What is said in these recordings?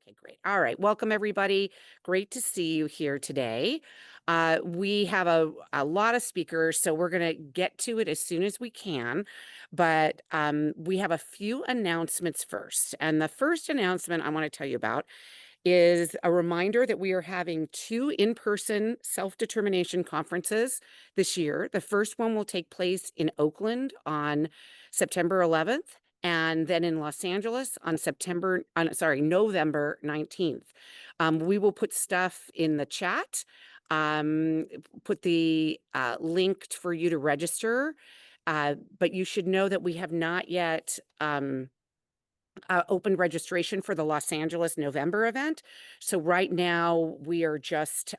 Okay, great. All right. Welcome, everybody. Great to see you here today. We have a lot of speakers, so we're going to get to it as soon as we can. But we have a few announcements first. And the first announcement I want to tell you about is a reminder that we are having two in-person self-determination conferences this year. The first one will take place in Oakland on September 11th, and then in Los Angeles on November 19th. We will put stuff in the chat, put the link for you to register, but you should know that we have not yet open registration for the Los Angeles November event. So right now we are just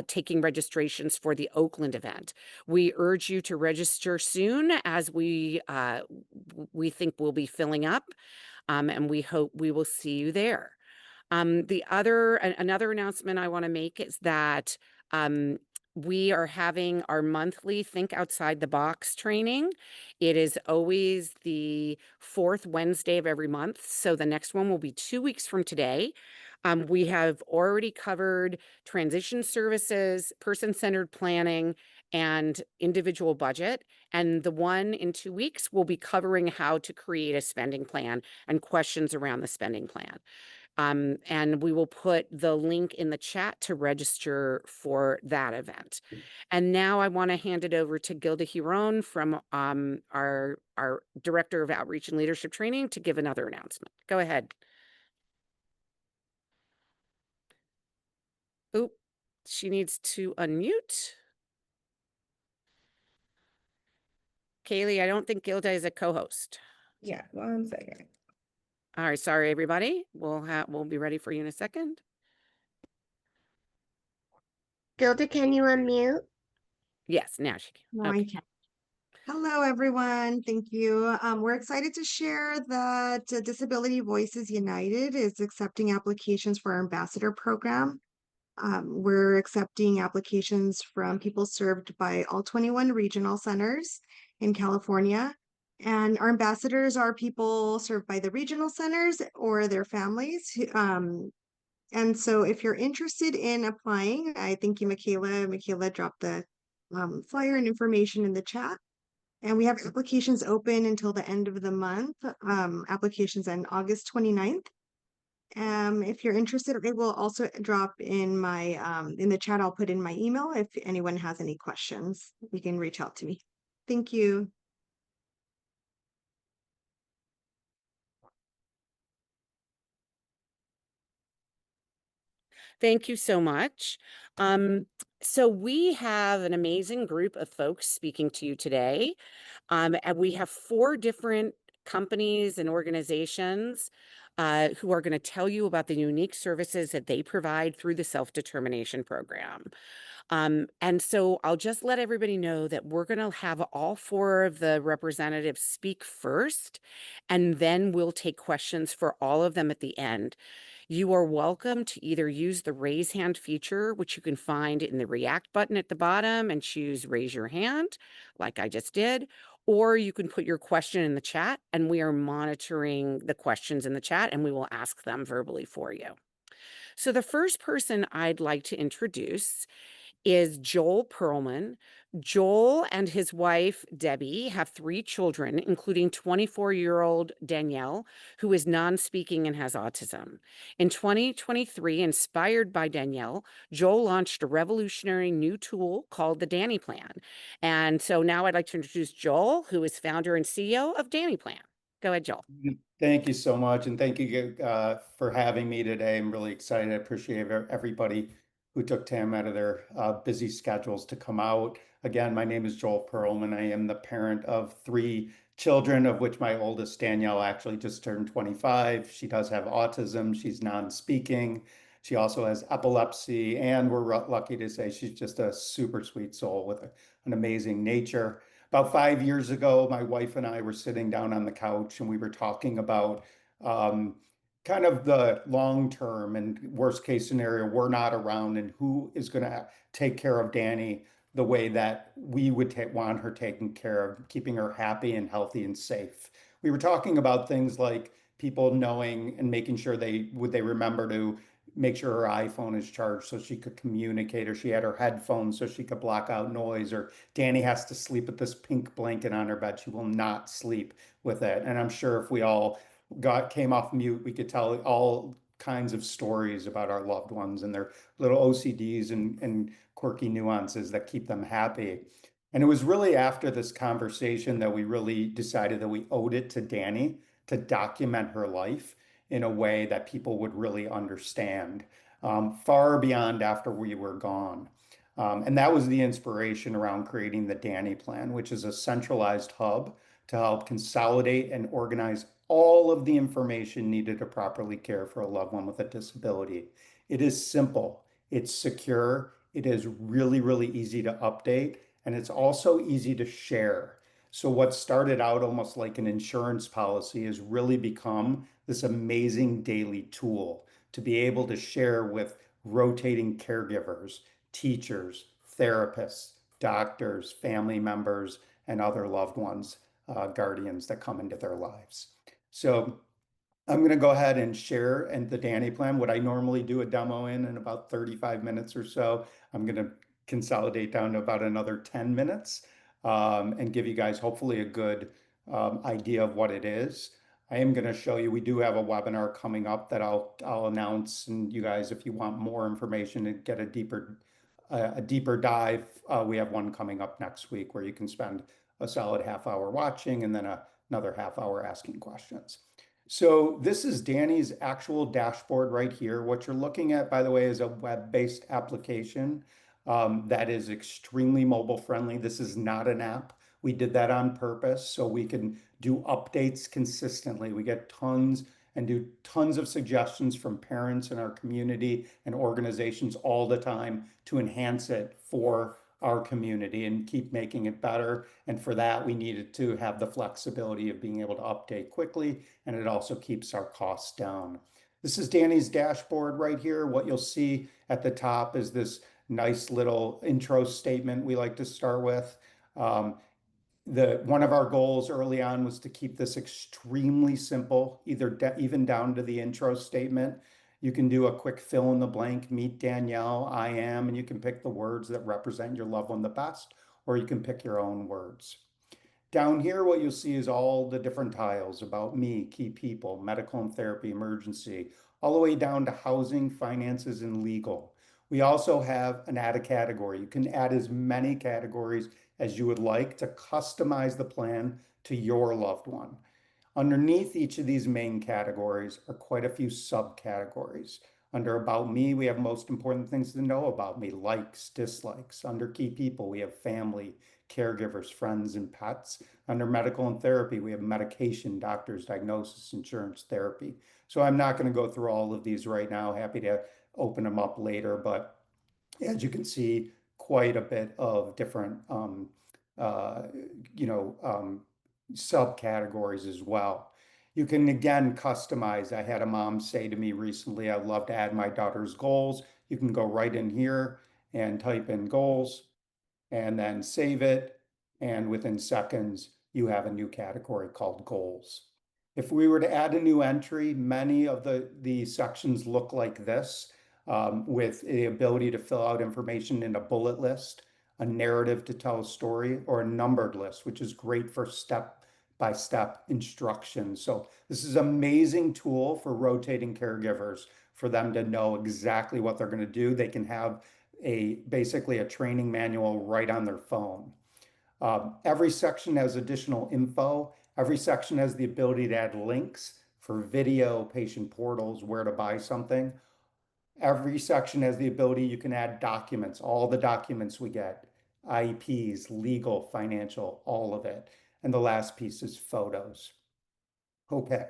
taking registrations for the Oakland event. We urge you to register soon, as we think we'll be filling up, and we hope we will see you there. Another announcement I want to make is that we are having our monthly Think Outside the Box training. It is always the fourth Wednesday of every month. So the next one will be 2 weeks from today. We have already covered transition services, person-centered planning, and individual budget. And the one in 2 weeks will be covering how to create a spending plan and questions around the spending plan. And we will put the link in the chat to register for that event. And now I want to hand it over to Gilda Hiron from our Director of Outreach and Leadership Training to give another announcement. Go ahead. Oop, she needs to unmute. Kaylee, I don't think Gilda is a co-host. Yeah, 1 second. All right, sorry, everybody. We'll be ready for you in a second. Gilda, can you unmute? Yes, now she can. No, Okay. I can't. Hello, everyone. Thank you. We're excited to share that Disability Voices United is accepting applications for our ambassador program. We're accepting applications from people served by all 21 regional centers in California. And our ambassadors are people served by the regional centers or their families. And so if you're interested in applying, I thank you, Michaela. Michaela dropped the flyer and information in the chat. And we have applications open until the end of the month. Applications on August 29th. If you're interested, I will also drop in my in the chat. I'll put in my email if anyone has any questions. You can reach out to me. Thank you. Thank you so much. So we have an amazing group of folks speaking to you today. And we have 4 different companies and organizations who are going to tell you about the unique services that they provide through the self-determination program. And so I'll just let everybody know that we're going to have all 4 of the representatives speak first, and then we'll take questions for all of them at the end. You are welcome to either use the raise hand feature, which you can find in the react button at the bottom, and choose raise your hand, like I just did, or you can put your question in the chat, and we are monitoring the questions in the chat, and we will ask them verbally for you. So the first person I'd like to introduce is Joel Perlman. Joel and his wife, Debbie, have 3 children, including 24-year-old Danielle, who is non-speaking and has autism. In 2023, inspired by Danielle, Joel launched a revolutionary new tool called the DaniPlan. And so now I'd like to introduce Joel, who is founder and CEO of DaniPlan. Go ahead, Joel. Thank you so much. And thank you for having me today. I'm really excited. I appreciate everybody who took time out of their busy schedules to come out. Again, my name is Joel Perlman. I am the parent of 3 children, of which my oldest, Danielle, actually just turned 25. She does have autism. She's non-speaking. She also has epilepsy. And we're lucky to say she's just a super sweet soul with an amazing nature. About 5 years ago, my wife and I were sitting down on the couch and we were talking about kind of the long term and worst case scenario, we're not around, and who is going to take care of Dani the way that we would want her taken care of, keeping her happy and healthy and safe. We were talking about things like people knowing and making sure they remember to make sure her iPhone is charged so she could communicate, or she had her headphones so she could block out noise, or Dani has to sleep with this pink blanket on her bed. She will not sleep with it. And I'm sure if we all came off mute, we could tell all kinds of stories about our loved ones and their little OCDs and quirky nuances that keep them happy. And it was really after this conversation that we really decided that we owed it to Dani to document her life in a way that people would really understand, far beyond after we were gone. And that was the inspiration around creating the DaniPlan, which is a centralized hub to help consolidate and organize all of the information needed to properly care for a loved one with a disability. It is simple, it's secure, it is really, really easy to update, and it's also easy to share. So what started out almost like an insurance policy has really become this amazing daily tool to be able to share with rotating caregivers, teachers, therapists, doctors, family members, and other loved ones, guardians that come into their lives. So I'm going to go ahead and share and the DaniPlan. What I normally do a demo in about 35 minutes or so, I'm going to consolidate down to about another 10 minutes, and give you guys hopefully a good idea of what it is. I am going to show you, we do have a webinar coming up that I'll announce, and you guys, if you want more information and get a deeper dive, we have one coming up next week where you can spend a solid half hour watching and then another half hour asking questions. So this is Dani's actual dashboard right here. What you're looking at, by the way, is a web-based application that is extremely mobile friendly. This is not an app. We did that on purpose so we can do updates consistently. We get tons and do tons of suggestions from parents in our community and organizations all the time to enhance it for our community and keep making it better. And for that, we needed to have the flexibility of being able to update quickly, and it also keeps our costs down. This is Dani's dashboard right here. What you'll see at the top is this nice little intro statement we like to start with. Um, One of our goals early on was to keep this extremely simple, even down to the intro statement. You can do a quick fill in the blank, meet Danielle, I am, and you can pick the words that represent your loved one the best, or you can pick your own words. Down here, what you'll see is all the different tiles about me, key people, medical and therapy, emergency, all the way down to housing, finances, and legal. We also have an add a category. You can add as many categories as you would like to customize the plan to your loved one. Underneath each of these main categories are quite a few subcategories. Under About Me, we have most important things to know about me, likes, dislikes. Under Key People, we have family, caregivers, friends, and pets. Under Medical and Therapy, we have medication, doctors, diagnosis, insurance, therapy. So I'm not going to go through all of these right now. Happy to open them up later, but as you can see, quite a bit of different uh, you know, subcategories as well. You can again customize. I had a mom say to me recently, I'd love to add my daughter's goals. You can go right in here and type in goals and then save it. And within seconds, you have a new category called goals. If we were to add a new entry, many of the sections look like this, with the ability to fill out information in a bullet list, a narrative to tell a story, or a numbered list, which is great for step-by-step instructions. So this is an amazing tool for rotating caregivers, for them to know exactly what they're going to do. They can have basically a training manual right on their phone. Every section has additional info. Every section has the ability to add links for video, patient portals, where to buy something. Every section has the ability, you can add documents, all the documents we get, IEPs, legal, financial, all of it. And the last piece is photos. Okay.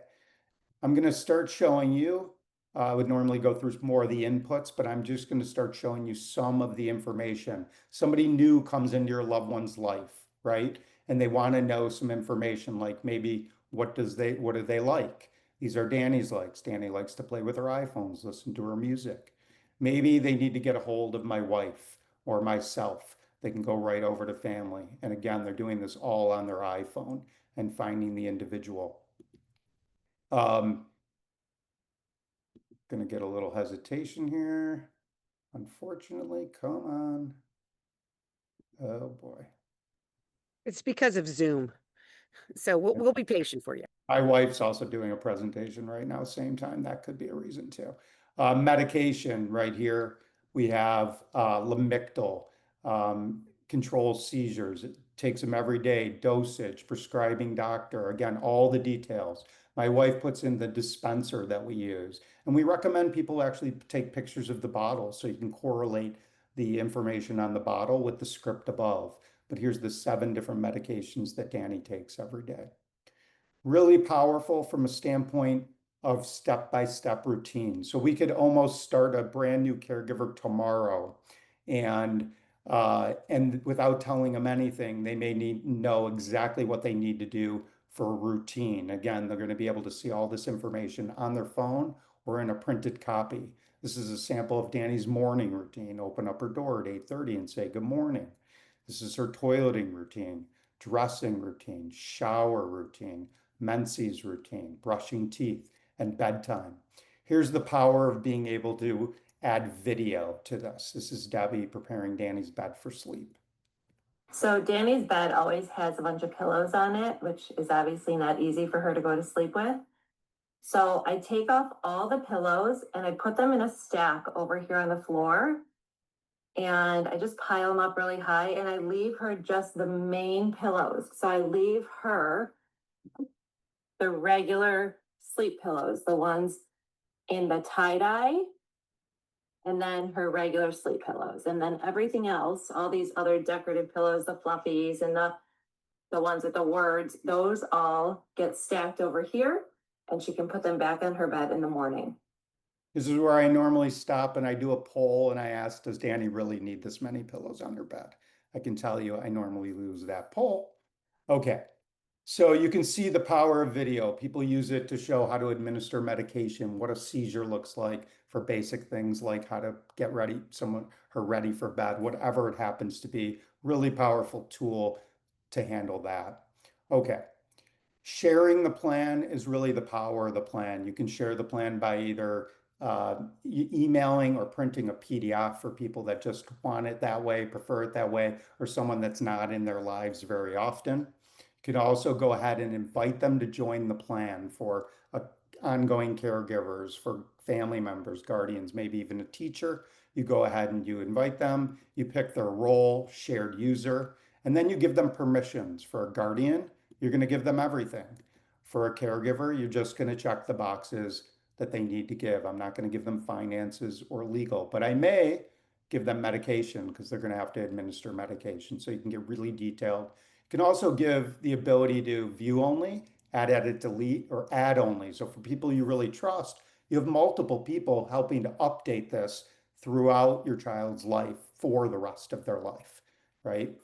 I'm going to start showing you. I would normally go through more of the inputs, but I'm just going to start showing you some of the information. Somebody new comes into your loved one's life, right? And they want to know some information, like maybe what do they like? These are Dani's likes. Dani likes to play with her iPhones, listen to her music. Maybe they need to get a hold of my wife or myself. They can go right over to family. And again, they're doing this all on their iPhone and finding the individual. Gonna get a little hesitation here. Unfortunately, come on. Oh boy. It's because of Zoom. So we'll be patient for you. My wife's also doing a presentation right now, same time. That could be a reason too. Medication right here. We have Lamictal, controls seizures. It takes them every day, dosage, prescribing doctor. Again, all the details. My wife puts in the dispenser that we use. And we recommend people actually take pictures of the bottle so you can correlate the information on the bottle with the script above. But here's the 7 different medications that Dani takes every day. Really powerful from a standpoint of step-by-step routine. So we could almost start a brand new caregiver tomorrow, and without telling them anything, they may need know exactly what they need to do for a routine. Again, they're going to be able to see all this information on their phone or in a printed copy. This is a sample of Dani's morning routine. Open up her door at 8:30 and say good morning. This is her toileting routine, dressing routine, shower routine, menses routine, brushing teeth, and bedtime. Here's the power of being able to add video to this. This is Debbie preparing Dani's bed for sleep. So Dani's bed always has a bunch of pillows on it, which is obviously not easy for her to go to sleep with. So I take off all the pillows and I put them in a stack over here on the floor. And I just pile them up really high and I leave her just the main pillows. So I leave her the regular sleep pillows, the ones in the tie-dye, and then her regular sleep pillows. And then everything else, all these other decorative pillows, the fluffies and the ones with the words, those all get stacked over here and she can put them back on her bed in the morning. This is where I normally stop and I do a poll and I ask, does Dani really need this many pillows on her bed? I can tell you I normally lose that poll. Okay. So you can see the power of video. People use it to show how to administer medication, what a seizure looks like for basic things like how to get ready, her ready for bed, whatever it happens to be. Really powerful tool to handle that. Okay. Sharing the plan is really the power of the plan. You can share the plan by either emailing or printing a PDF for people that just want it that way, prefer it that way, or someone that's not in their lives very often. You can also go ahead and invite them to join the plan for ongoing caregivers, for family members, guardians, maybe even a teacher. You go ahead and you invite them, you pick their role, shared user, and then you give them permissions. For a guardian, you're going to give them everything. For a caregiver, you're just going to check the boxes that they need to give. I'm not going to give them finances or legal, but I may give them medication because they're going to have to administer medication. So you can get really detailed. You can also give the ability to view only, add, edit, delete, or add only. So for people you really trust, you have multiple people helping to update this throughout your child's life for the rest of their life, right?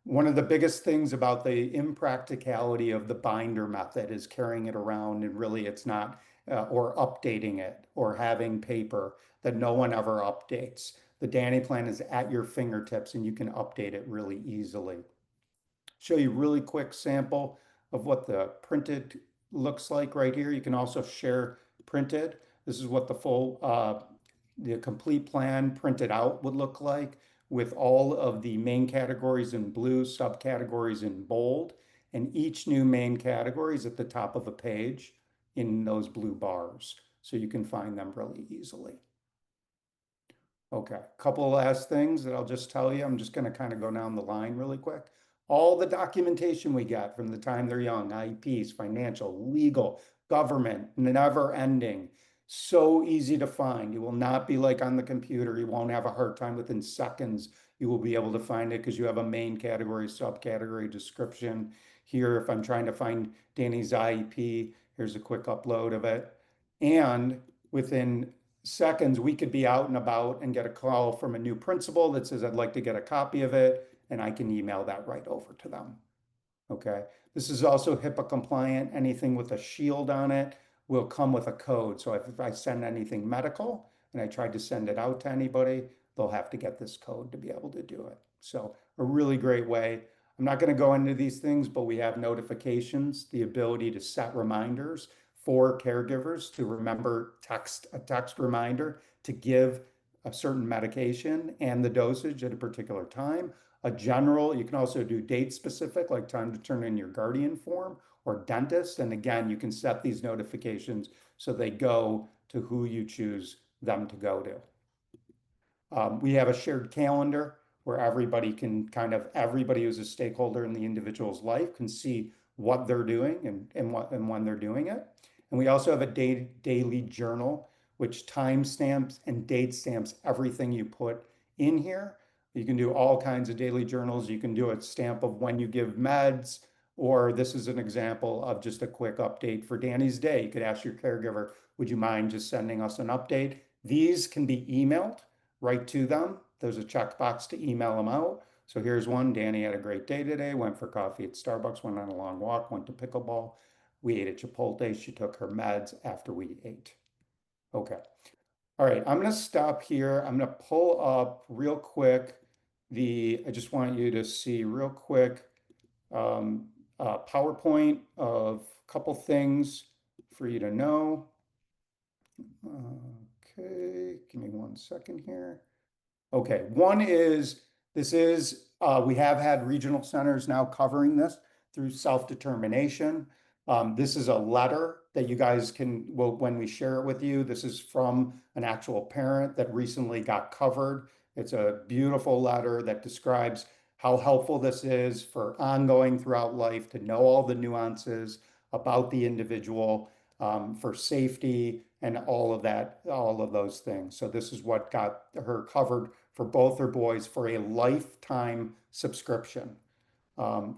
One of the biggest things about the impracticality of the binder method is carrying it around and really it's not, or updating it or having paper that no one ever updates. The DaniPlan is at your fingertips and you can update it really easily. Show you a really quick sample of what the printed looks like right here. You can also share printed. This is what the the complete plan printed out would look like, with all of the main categories in blue, subcategories in bold, and each new main category is at the top of a page in those blue bars. So you can find them really easily. Okay, a couple of last things that I'll just tell you. I'm just going to kind of go down the line really quick. All the documentation we get from the time they're young, IEPs, financial, legal, government, never ending. So easy to find. You will not be like on the computer. You won't have a hard time within seconds. You will be able to find it because you have a main category, subcategory description. Here, if I'm trying to find Dani's IEP, here's a quick upload of it. And within seconds, we could be out and about and get a call from a new principal that says, I'd like to get a copy of it, and I can email that right over to them. Okay. This is also HIPAA compliant. Anything with a shield on it will come with a code. So if I send anything medical and I tried to send it out to anybody, they'll have to get this code to be able to do it. So a really great way. I'm not going to go into these things, but we have notifications, the ability to set reminders for caregivers to remember a text reminder to give a certain medication and the dosage at a particular time. A general, you can also do date specific, like time to turn in your guardian form or dentist. And again, you can set these notifications so they go to who you choose them to go to. We have a shared calendar where everybody who's a stakeholder in the individual's life can see what they're doing and when they're doing it. And we also have a daily journal, which timestamps and date stamps everything you put in here. You can do all kinds of daily journals. You can do a stamp of when you give meds, or this is an example of just a quick update for Dani's day. You could ask your caregiver, would you mind just sending us an update? These can be emailed right to them. There's a checkbox to email them out. So here's one. Dani had a great day today, went for coffee at Starbucks, went on a long walk, went to pickleball. We ate at Chipotle. She took her meds after we ate. Okay. All right. I'm going to stop here. I'm going to pull up real quick I just want you to see real quick PowerPoint of a couple things for you to know. Okay. Give me 1 second here. Okay, one is we have had regional centers now covering this through self-determination. This is a letter that you guys when we share it with you, this is from an actual parent that recently got covered. It's a beautiful letter that describes how helpful this is for ongoing throughout life to know all the nuances about the individual, for safety and all of those things. So this is what got her covered for both her boys for a lifetime subscription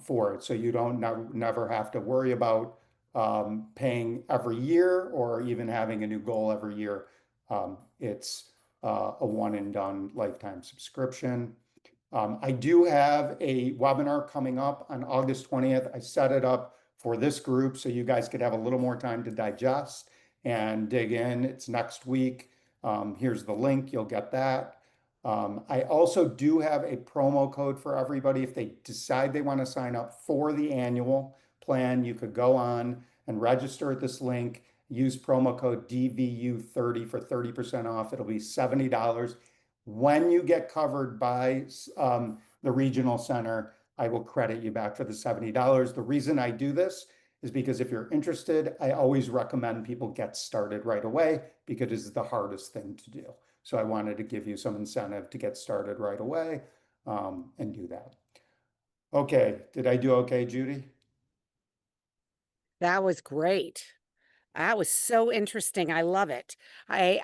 for it. So you don't never have to worry about paying every year or even having a new goal every year. It's a one and done lifetime subscription. I do have a webinar coming up on August 20th. I set it up for this group so you guys could have a little more time to digest and dig in. It's next week. Here's the link. You'll get that. I also do have a promo code for everybody. If they decide they want to sign up for the annual plan, you could go on and register at this link. Use promo code DVU30 for 30% off. It'll be $70. When you get covered by the regional center, I will credit you back for the $70. The reason I do this is because if you're interested, I always recommend people get started right away because it's the hardest thing to do. So I wanted to give you some incentive to get started right away and do that. Okay, did I do okay, Judy? That was great. That was so interesting. I love it. I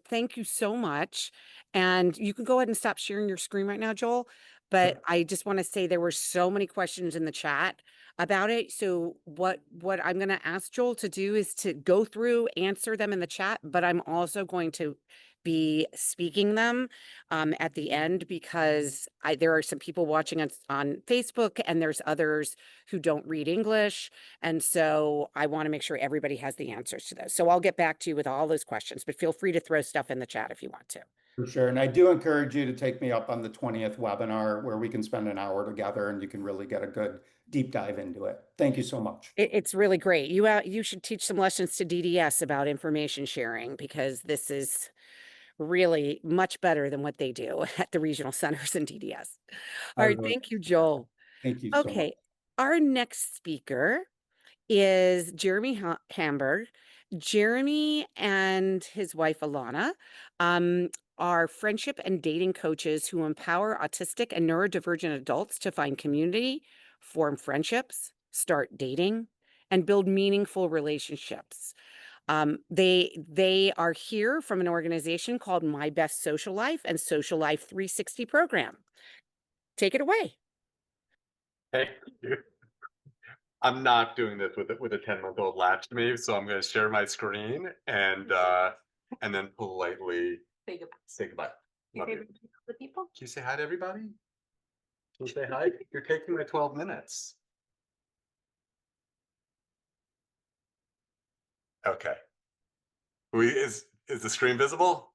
thank you so much. And you can go ahead and stop sharing your screen right now, Joel. But I just want to say there were so many questions in the chat about it. So what I'm going to ask Joel to do is to go through, answer them in the chat, but I'm also going to be speaking them at the end because there are some people watching us on Facebook and there's others who don't read English. And so I want to make sure everybody has the answers to those. So I'll get back to you with all those questions, but feel free to throw stuff in the chat if you want to. For sure. And I do encourage you to take me up on the 20th webinar where we can spend an hour together and you can really get a good deep dive into it. Thank you so much. It's really great. You should teach some lessons to DDS about information sharing because this is really much better than what they do at the regional centers and DDS. All right. Thank you, Joel. Thank you so much. Okay. Our next speaker is Jeremy Hamburg. Jeremy and his wife, Alana, are friendship and dating coaches who empower autistic and neurodivergent adults to find community, form friendships, start dating, and build meaningful relationships. They are here from an organization called My Best Social Life and Social Life 360 program. Take it away. Thank you. I'm not doing this with a 10-month-old latched me, so I'm going to share my screen and then politely say goodbye. Love you. The people. Can you say hi to everybody? Can you say hi? You're taking my 12 minutes. Okay. Is the screen visible?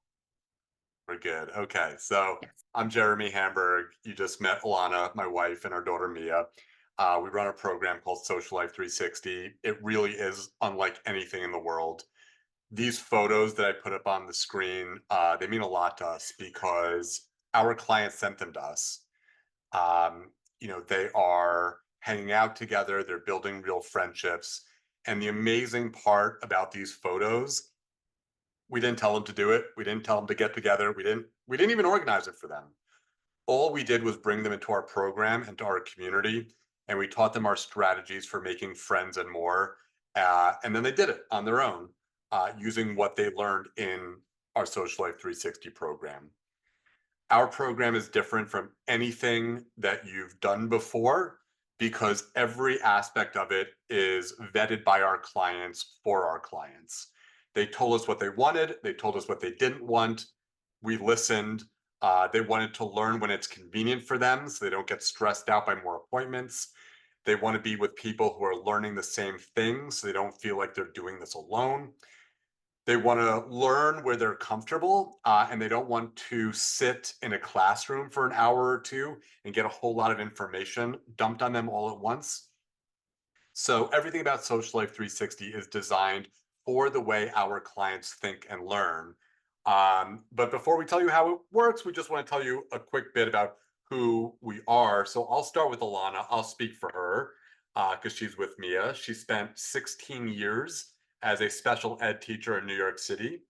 We're good. Okay. So I'm Jeremy Hamburg. You just met Alana, my wife, and our daughter Mia. We run a program called Social Life 360. It really is unlike anything in the world. These photos that I put up on the screen, they mean a lot to us because our clients sent them to us. They are hanging out together, they're building real friendships. And the amazing part about these photos, we didn't tell them to do it. We didn't tell them to get together. We didn't even organize it for them. All we did was bring them into our program, into our community, and we taught them our strategies for making friends and more. And then they did it on their own, using what they learned in our Social Life 360 program. Our program is different from anything that you've done before because every aspect of it is vetted by our clients for our clients. They told us what they wanted, they told us what they didn't want. We listened. They wanted to learn when it's convenient for them so they don't get stressed out by more appointments. They want to be with people who are learning the same things so they don't feel like they're doing this alone. They want to learn where they're comfortable, and they don't want to sit in a classroom for an hour or two and get a whole lot of information dumped on them all at once. So everything about Social Life 360 is designed for the way our clients think and learn. But before we tell you how it works, we just want to tell you a quick bit about who we are. So I'll start with Alana. I'll speak for her because she's with Mia. She spent 16 years as a special ed teacher in New York City.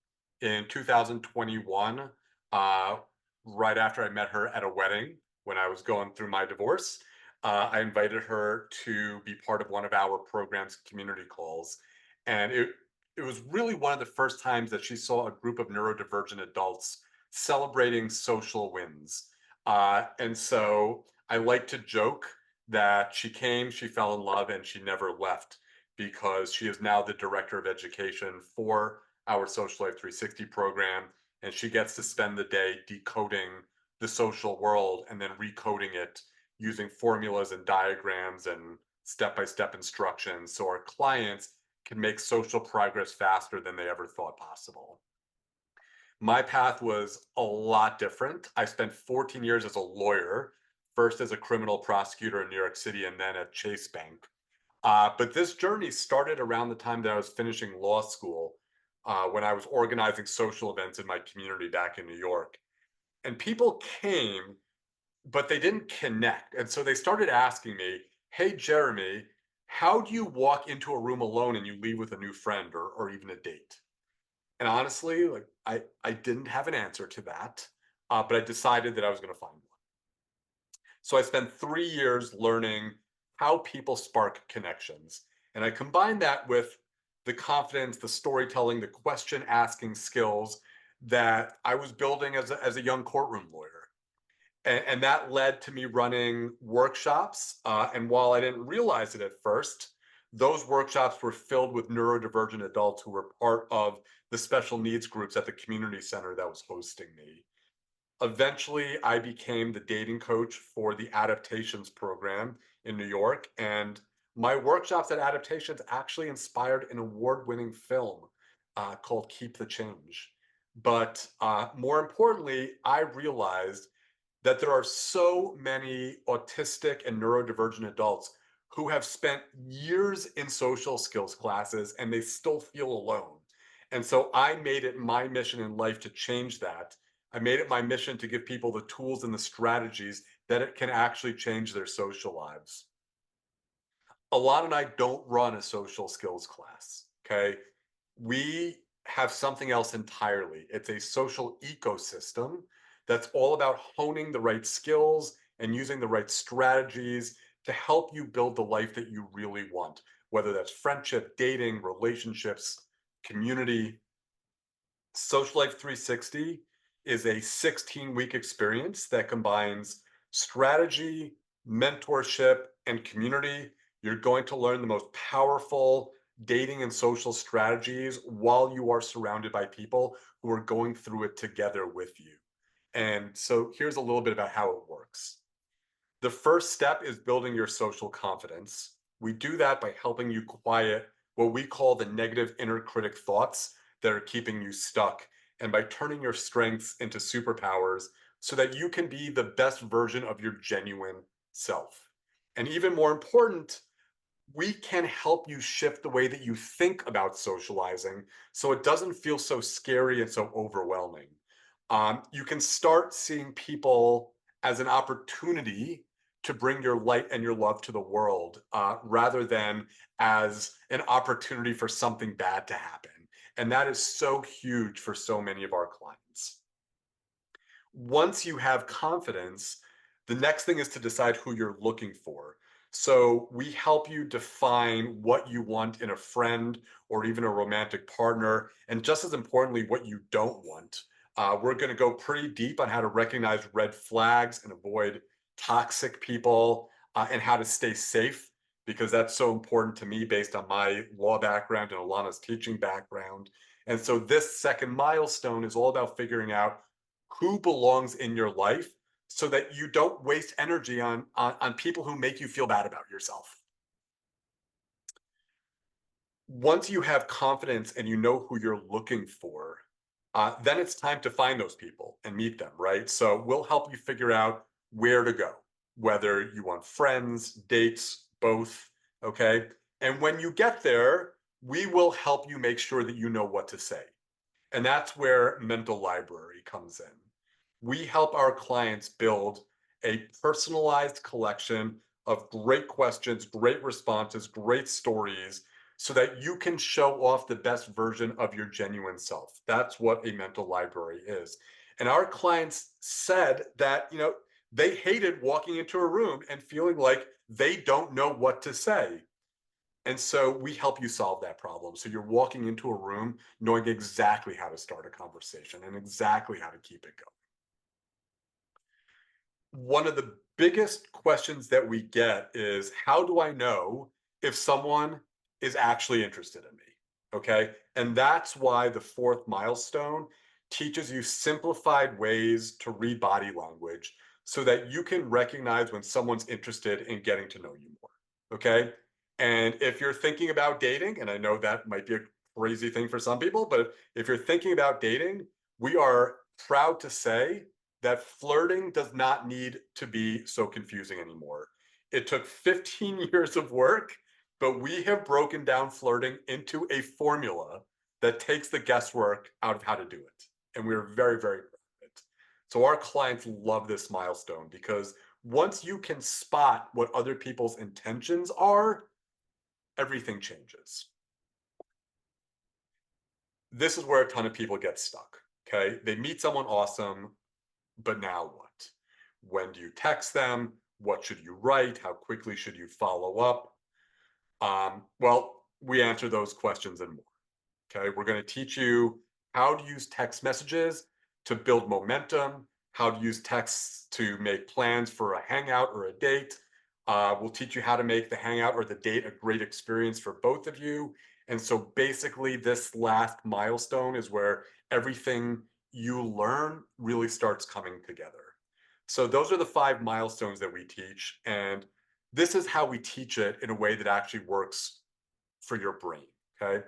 In 2021, right after I met her at a wedding when I was going through my divorce, I invited her to be part of one of our program's community calls. And it was really one of the first times that she saw a group of neurodivergent adults celebrating social wins. And so I like to joke that she came, she fell in love, and she never left because she is now the director of education for our Social Life 360 program. And she gets to spend the day decoding the social world and then recoding it using formulas and diagrams and step-by-step instructions so our clients can make social progress faster than they ever thought possible. My path was a lot different. I spent 14 years as a lawyer, first as a criminal prosecutor in New York City and then at Chase Bank. But this journey started around the time that I was finishing law school, when I was organizing social events in my community back in New York. And people came, but they didn't connect. And so they started asking me, hey, Jeremy, how do you walk into a room alone and you leave with a new friend or even a date? And honestly, like I didn't have an answer to that, but I decided that I was going to find one. So I spent 3 years learning how people spark connections. And I combined that with the confidence, the storytelling, the question asking skills that I was building as a young courtroom lawyer. And that led to me running workshops. And while I didn't realize it at first, those workshops were filled with neurodivergent adults who were part of the special needs groups at the community center that was hosting me. Eventually, I became the dating coach for the Adaptations program in New York. And my workshops at Adaptations actually inspired an award-winning film called Keep the Change. But more importantly, I realized that there are so many autistic and neurodivergent adults who have spent years in social skills classes and they still feel alone. And so I made it my mission in life to change that. I made it my mission to give people the tools and the strategies that it can actually change their social lives. Alana and I don't run a social skills class, okay? We have something else entirely. It's a social ecosystem that's all about honing the right skills and using the right strategies to help you build the life that you really want, whether that's friendship, dating, relationships, community. Social Life 360 is a 16-week experience that combines strategy, mentorship, and community. You're going to learn the most powerful dating and social strategies while you are surrounded by people who are going through it together with you. And so here's a little bit about how it works. The first step is building your social confidence. We do that by helping you quiet what we call the negative inner critic thoughts that are keeping you stuck, and by turning your strengths into superpowers so that you can be the best version of your genuine self. And even more important, we can help you shift the way that you think about socializing so it doesn't feel so scary and so overwhelming. You can start seeing people as an opportunity to bring your light and your love to the world, rather than as an opportunity for something bad to happen. And that is so huge for so many of our clients. Once you have confidence, the next thing is to decide who you're looking for. So we help you define what you want in a friend or even a romantic partner, and just as importantly, what you don't want. We're going to go pretty deep on how to recognize red flags and avoid toxic people, and how to stay safe, because that's so important to me based on my law background and Alana's teaching background. And so this second milestone is all about figuring out who belongs in your life so that you don't waste energy on people who make you feel bad about yourself. Once you have confidence and you know who you're looking for, then it's time to find those people and meet them, right? So we'll help you figure out where to go, whether you want friends, dates, both, okay? And when you get there, we will help you make sure that you know what to say. And that's where mental library comes in. We help our clients build a personalized collection of great questions, great responses, great stories, so that you can show off the best version of your genuine self. That's what a mental library is. And our clients said that, they hated walking into a room and feeling like they don't know what to say. And so we help you solve that problem. So you're walking into a room knowing exactly how to start a conversation and exactly how to keep it going. One of the biggest questions that we get is, how do I know if someone is actually interested in me? Okay. And that's why the fourth milestone teaches you simplified ways to read body language so that you can recognize when someone's interested in getting to know you more. Okay. And if you're thinking about dating, and I know that might be a crazy thing for some people, but if you're thinking about dating, we are proud to say that flirting does not need to be so confusing anymore. It took 15 years of work, but we have broken down flirting into a formula that takes the guesswork out of how to do it. And we're very, very proud of it. So our clients love this milestone because once you can spot what other people's intentions are, everything changes. This is where a ton of people get stuck. Okay. They meet someone awesome, but now what? When do you text them? What should you write? How quickly should you follow up? Well, we answer those questions and more. Okay, we're going to teach you how to use text messages to build momentum, how to use texts to make plans for a hangout or a date. We'll teach you how to make the hangout or the date a great experience for both of you. And so basically, this last milestone is where everything you learn really starts coming together. So those are the 5 milestones that we teach. And this is how we teach it in a way that actually works for your brain. Okay.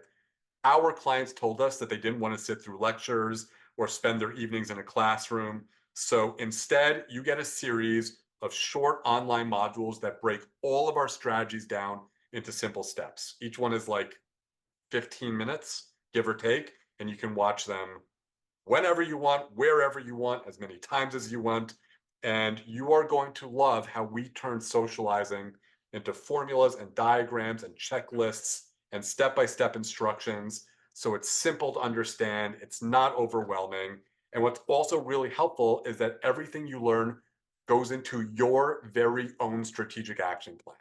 Our clients told us that they didn't want to sit through lectures or spend their evenings in a classroom. So instead, you get a series of short online modules that break all of our strategies down into simple steps. Each one is like 15 minutes, give or take, and you can watch them whenever you want, wherever you want, as many times as you want. And you are going to love how we turn socializing into formulas and diagrams and checklists and step-by-step instructions. So it's simple to understand, it's not overwhelming. And what's also really helpful is that everything you learn goes into your very own strategic action plan,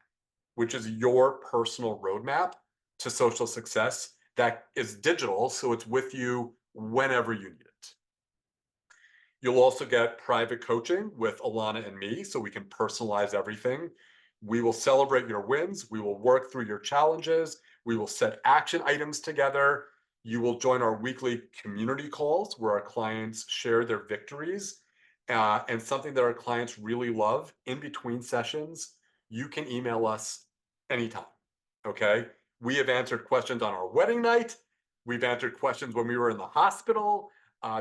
which is your personal roadmap to social success that is digital. So it's with you whenever you need it. You'll also get private coaching with Alana and me so we can personalize everything. We will celebrate your wins. We will work through your challenges. We will set action items together. You will join our weekly community calls where our clients share their victories. And something that our clients really love in between sessions, you can email us anytime. Okay. We have answered questions on our wedding night. We've answered questions when we were in the hospital.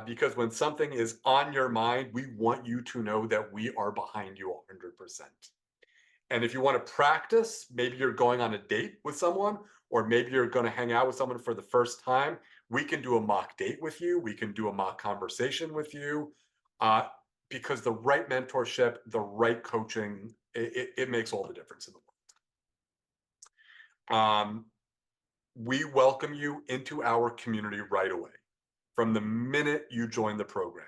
Because when something is on your mind, we want you to know that we are behind you 100%. And if you want to practice, maybe you're going on a date with someone, or maybe you're going to hang out with someone for the first time, we can do a mock date with you. We can do a mock conversation with you, because the right mentorship, the right coaching, it makes all the difference in the world. We welcome you into our community right away. From the minute you join the program,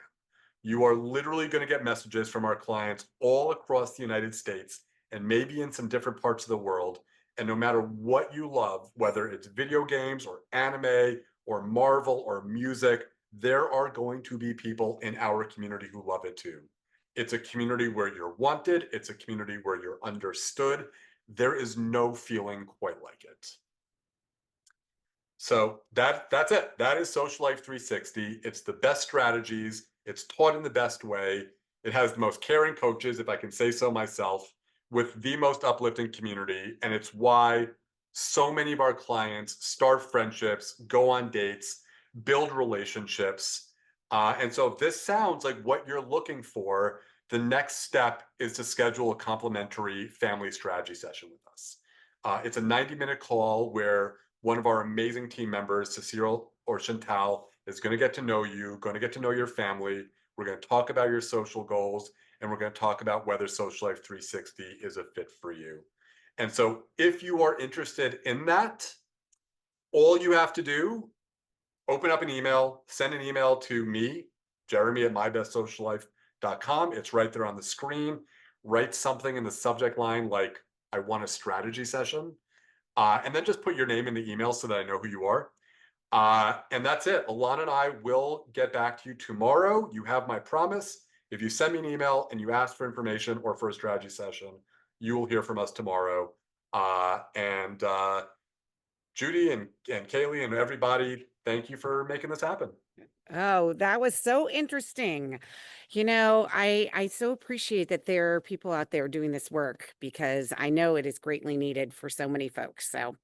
you are literally going to get messages from our clients all across the United States and maybe in some different parts of the world. And no matter what you love, whether it's video games or anime or Marvel or music, there are going to be people in our community who love it too. It's a community where you're wanted. It's a community where you're understood. There is no feeling quite like it. So that's it. That is Social Life 360. It's the best strategies. It's taught in the best way. It has the most caring coaches, if I can say so myself, with the most uplifting community. And it's why so many of our clients start friendships, go on dates, build relationships. And so if this sounds like what you're looking for, the next step is to schedule a complimentary family strategy session with us. It's a 90-minute call where one of our amazing team members, Cecile or Chantal, is going to get to know you, going to get to know your family. We're going to talk about your social goals, and we're going to talk about whether Social Life 360 is a fit for you. And so if you are interested in that, all you have to do, open up an email, send an email to me, Jeremy at mybestsociallife.com. It's right there on the screen. Write something in the subject line like, I want a strategy session. And then just put your name in the email so that I know who you are. And that's it. Alana and I will get back to you tomorrow. You have my promise. If you send me an email and you ask for information or for a strategy session, you will hear from us tomorrow. And Judy and Kaylee and everybody, thank you for making this happen. Oh, that was so interesting. You know, I so appreciate that there are people out there doing this work because I know it is greatly needed for so many folks. So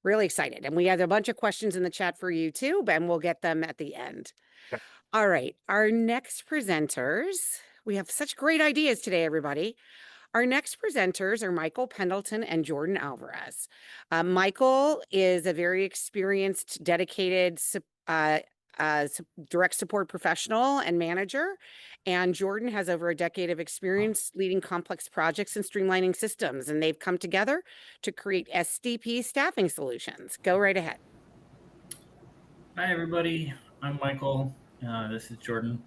really excited. And we have a bunch of questions in the chat for you too, and we'll get them at the end. Okay. All right. Our next presenters, we have such great ideas today, everybody. Our next presenters are Michael Pendleton and Jordan Alvarez. Michael is a very experienced, dedicated direct support professional and manager, and Jordan has over a decade of experience leading complex projects and streamlining systems, and they've come together to create SDP staffing solutions. Go right ahead. Hi, everybody. I'm Michael. This is Jordan.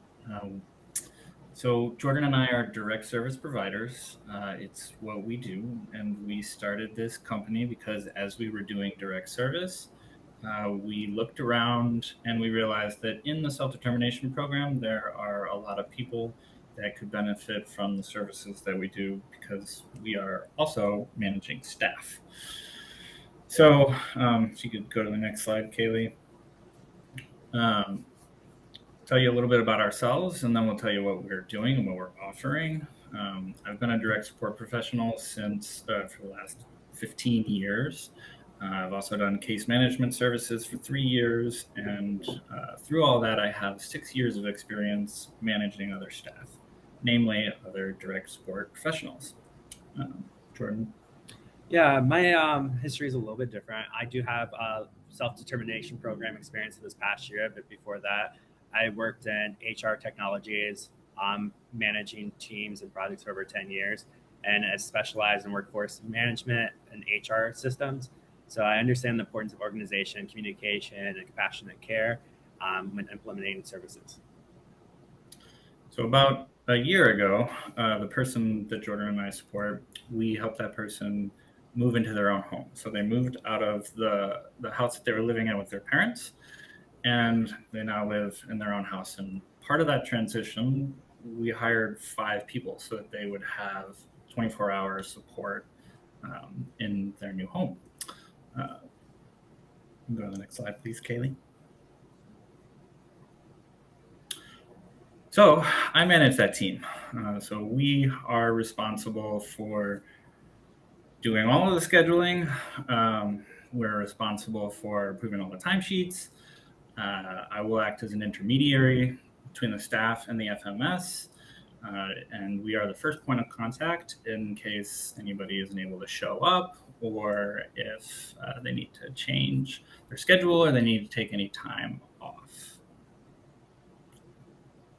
So Jordan and I are direct service providers. It's what we do, and we started this company because as we were doing direct service, we looked around and we realized that in the self-determination program, there are a lot of people that could benefit from the services that we do because we are also managing staff. So if you could go to the next slide, Kaylee. Tell you a little bit about ourselves, and then we'll tell you what we're doing and what we're offering. I've been a direct support professional since for the last 15 years. I've also done case management services for 3 years, and through all that, I have 6 years of experience managing other staff, namely other direct support professionals. Jordan? Yeah, my history is a little bit different. I do have a self-determination program experience this past year, but before that, I worked in HR technologies, managing teams and projects for over 10 years, and I specialized in workforce management and HR systems. So I understand the importance of organization, communication, and compassionate care when implementing services. So about a year ago, the person that Jordan and I support, we helped that person move into their own home. So they moved out of the house that they were living in with their parents, and they now live in their own house. And part of that transition, we hired 5 people so that they would have 24-hour support in their new home. Go to the next slide, please, Kaylee. So I manage that team. So we are responsible for doing all of the scheduling. We're responsible for approving all the timesheets. I will act as an intermediary between the staff and the FMS. and we are the first point of contact in case anybody isn't able to show up, or if they need to change their schedule or they need to take any time off.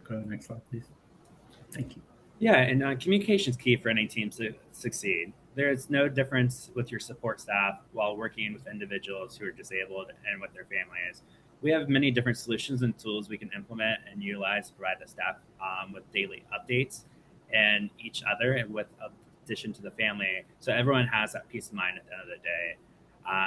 Go to the next slide, please. Thank you. Yeah, and communication is key for any team to succeed. There's no difference with your support staff while working with individuals who are disabled and with their families. We have many different solutions and tools we can implement and utilize to provide the staff with daily updates and each other, and with addition to the family, so everyone has that peace of mind at the end of the day.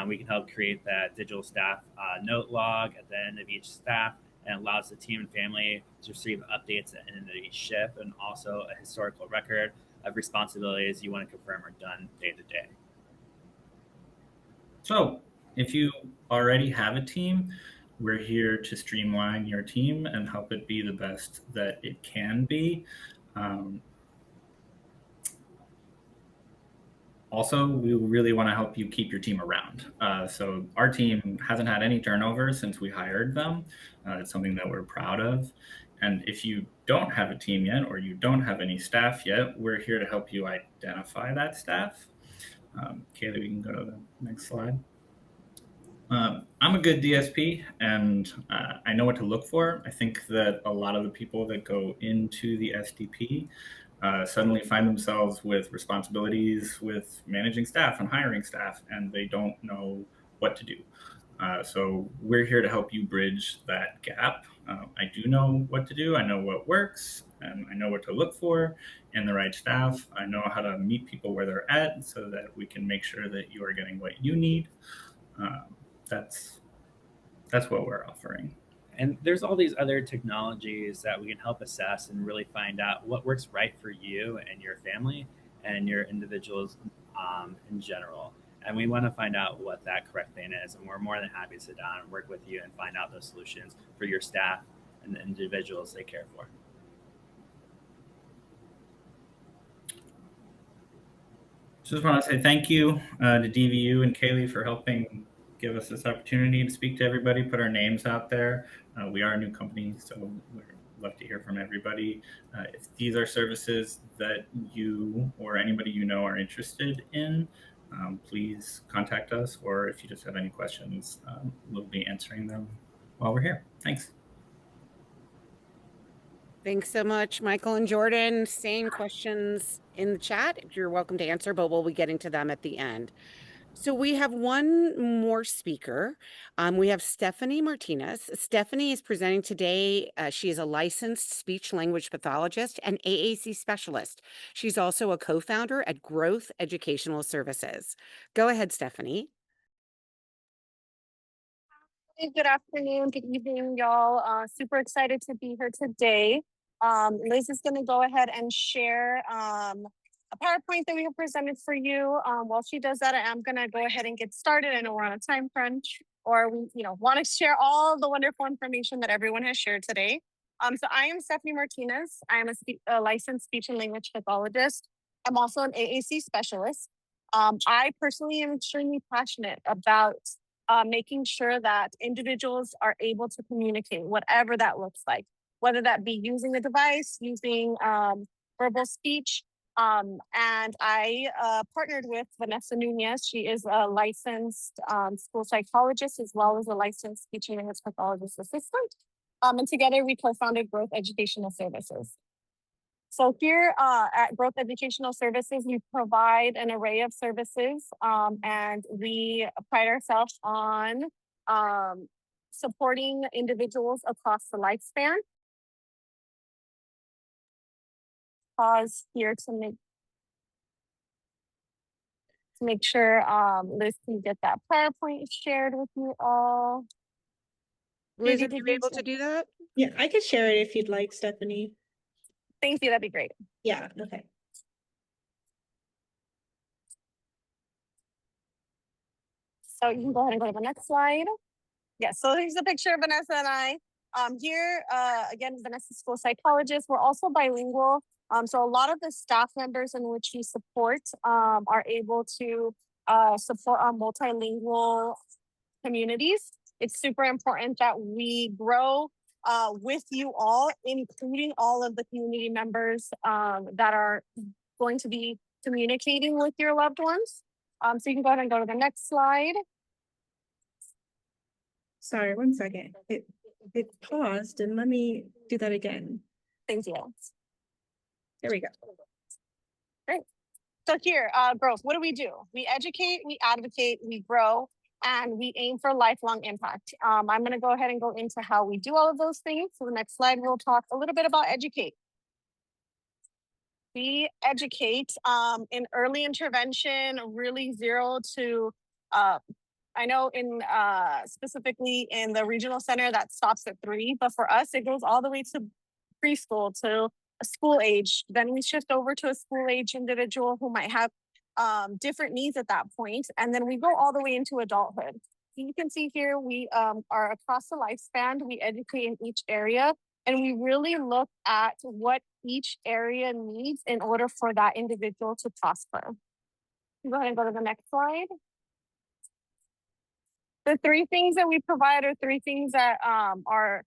We can help create that digital staff note log at the end of each staff, and allows the team and family to receive updates at the end of each shift, and also a historical record of responsibilities you want to confirm are done day to day. So if you already have a team, we're here to streamline your team and help it be the best that it can be. Also, we really want to help you keep your team around. So our team hasn't had any turnover since we hired them. It's something that we're proud of. And if you don't have a team yet, or you don't have any staff yet, we're here to help you identify that staff. Kaylee, we can go to the next slide. I'm a good DSP, and I know what to look for. I think that a lot of the people that go into the SDP suddenly find themselves with responsibilities with managing staff and hiring staff, and they don't know what to do. So we're here to help you bridge that gap. I do know what to do. I know what works, and I know what to look for in the right staff. I know how to meet people where they're at so that we can make sure that you are getting what you need. That's what we're offering. And there's all these other technologies that we can help assess and really find out what works right for you and your family and your individuals in general. And we want to find out what that correct thing is. And we're more than happy to sit down and work with you and find out those solutions for your staff and the individuals they care for. Just want to say thank you to DVU and Kaylee for helping give us this opportunity to speak to everybody, put our names out there. We are a new company, so we'd love to hear from everybody. If these are services that you or anybody you know are interested in, please contact us, or if you just have any questions, we'll be answering them while we're here. Thanks. Thanks so much, Michael and Jordan. Same questions in the chat. You're welcome to answer, but we'll be getting to them at the end. So we have one more speaker. We have Stephanie Martinez. Stephanie is presenting today. She is a licensed speech language pathologist and AAC specialist. She's also a co-founder at Growth Educational Services. Go ahead, Stephanie. Hey, good afternoon, good evening, y'all. Super excited to be here today. Liz is going to go ahead and share a PowerPoint that we have presented for you. While she does that, I am going to go ahead and get started. I know we're on a time crunch, or we want to share all the wonderful information that everyone has shared today. So I am Stephanie Martinez. I am a licensed speech and language pathologist. I'm also an AAC specialist. I personally am extremely passionate about making sure that individuals are able to communicate, whatever that looks like, whether that be using the device, using verbal speech. And I partnered with Vanessa Nunez. She is a licensed school psychologist, as well as a licensed speech and language pathologist assistant. And together we co-founded Growth Educational Services. So here at Growth Educational Services, we provide an array of services, and we pride ourselves on supporting individuals across the lifespan. Pause here to make sure Liz can get that PowerPoint shared with you all. Liz, are you able to do that? Yeah, I could share it if you'd like, Stephanie. Thank you, that'd be great. Yeah, okay. So you can go ahead and go to the next slide. Yeah, so here's a picture of Vanessa and I. Here, again, Vanessa's school psychologist. We're also bilingual. So a lot of the staff members in which we support are able to support our multilingual communities. It's super important that we grow with you all, including all of the community members that are going to be communicating with your loved ones. So you can go ahead and go to the next slide. Sorry, one second. It paused and let me do that again. Thank you. There we go. Great. So here, growth, what do? We educate, we advocate, we grow, and we aim for lifelong impact. I'm gonna go ahead and go into how we do all of those things. So the next slide, we'll talk a little bit about educate. We educate in early intervention, really 0 to, I know in specifically in the regional center that stops at 3, but for us, it goes all the way to preschool, to a school age. Then we shift over to a school age individual who might have different needs at that point. And then we go all the way into adulthood. You can see here, we are across the lifespan, we educate in each area, and we really look at what each area needs in order for that individual to prosper. Go ahead and go to the next slide. The 3 things that we provide are 3 things that are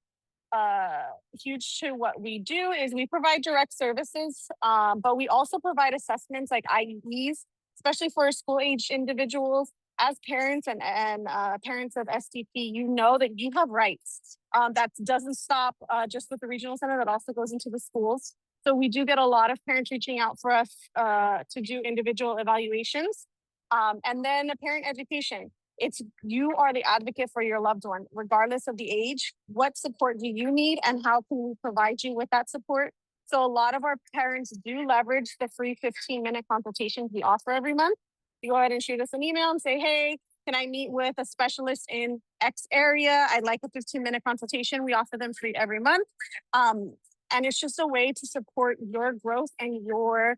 huge to what we do is we provide direct services, but we also provide assessments like IEPs, especially for school age individuals. As parents and parents of SDP, you know that you have rights. That doesn't stop just with the regional center, that also goes into the schools. So we do get a lot of parents reaching out for us to do individual evaluations. And then parent education. You are the advocate for your loved one, regardless of the age. What support do you need and how can we provide you with that support? So a lot of our parents do leverage the free 15-minute consultations we offer every month. You go ahead and shoot us an email and say, hey, can I meet with a specialist in X area? I'd like a 15-minute consultation. We offer them free every month. And it's just a way to support your growth and your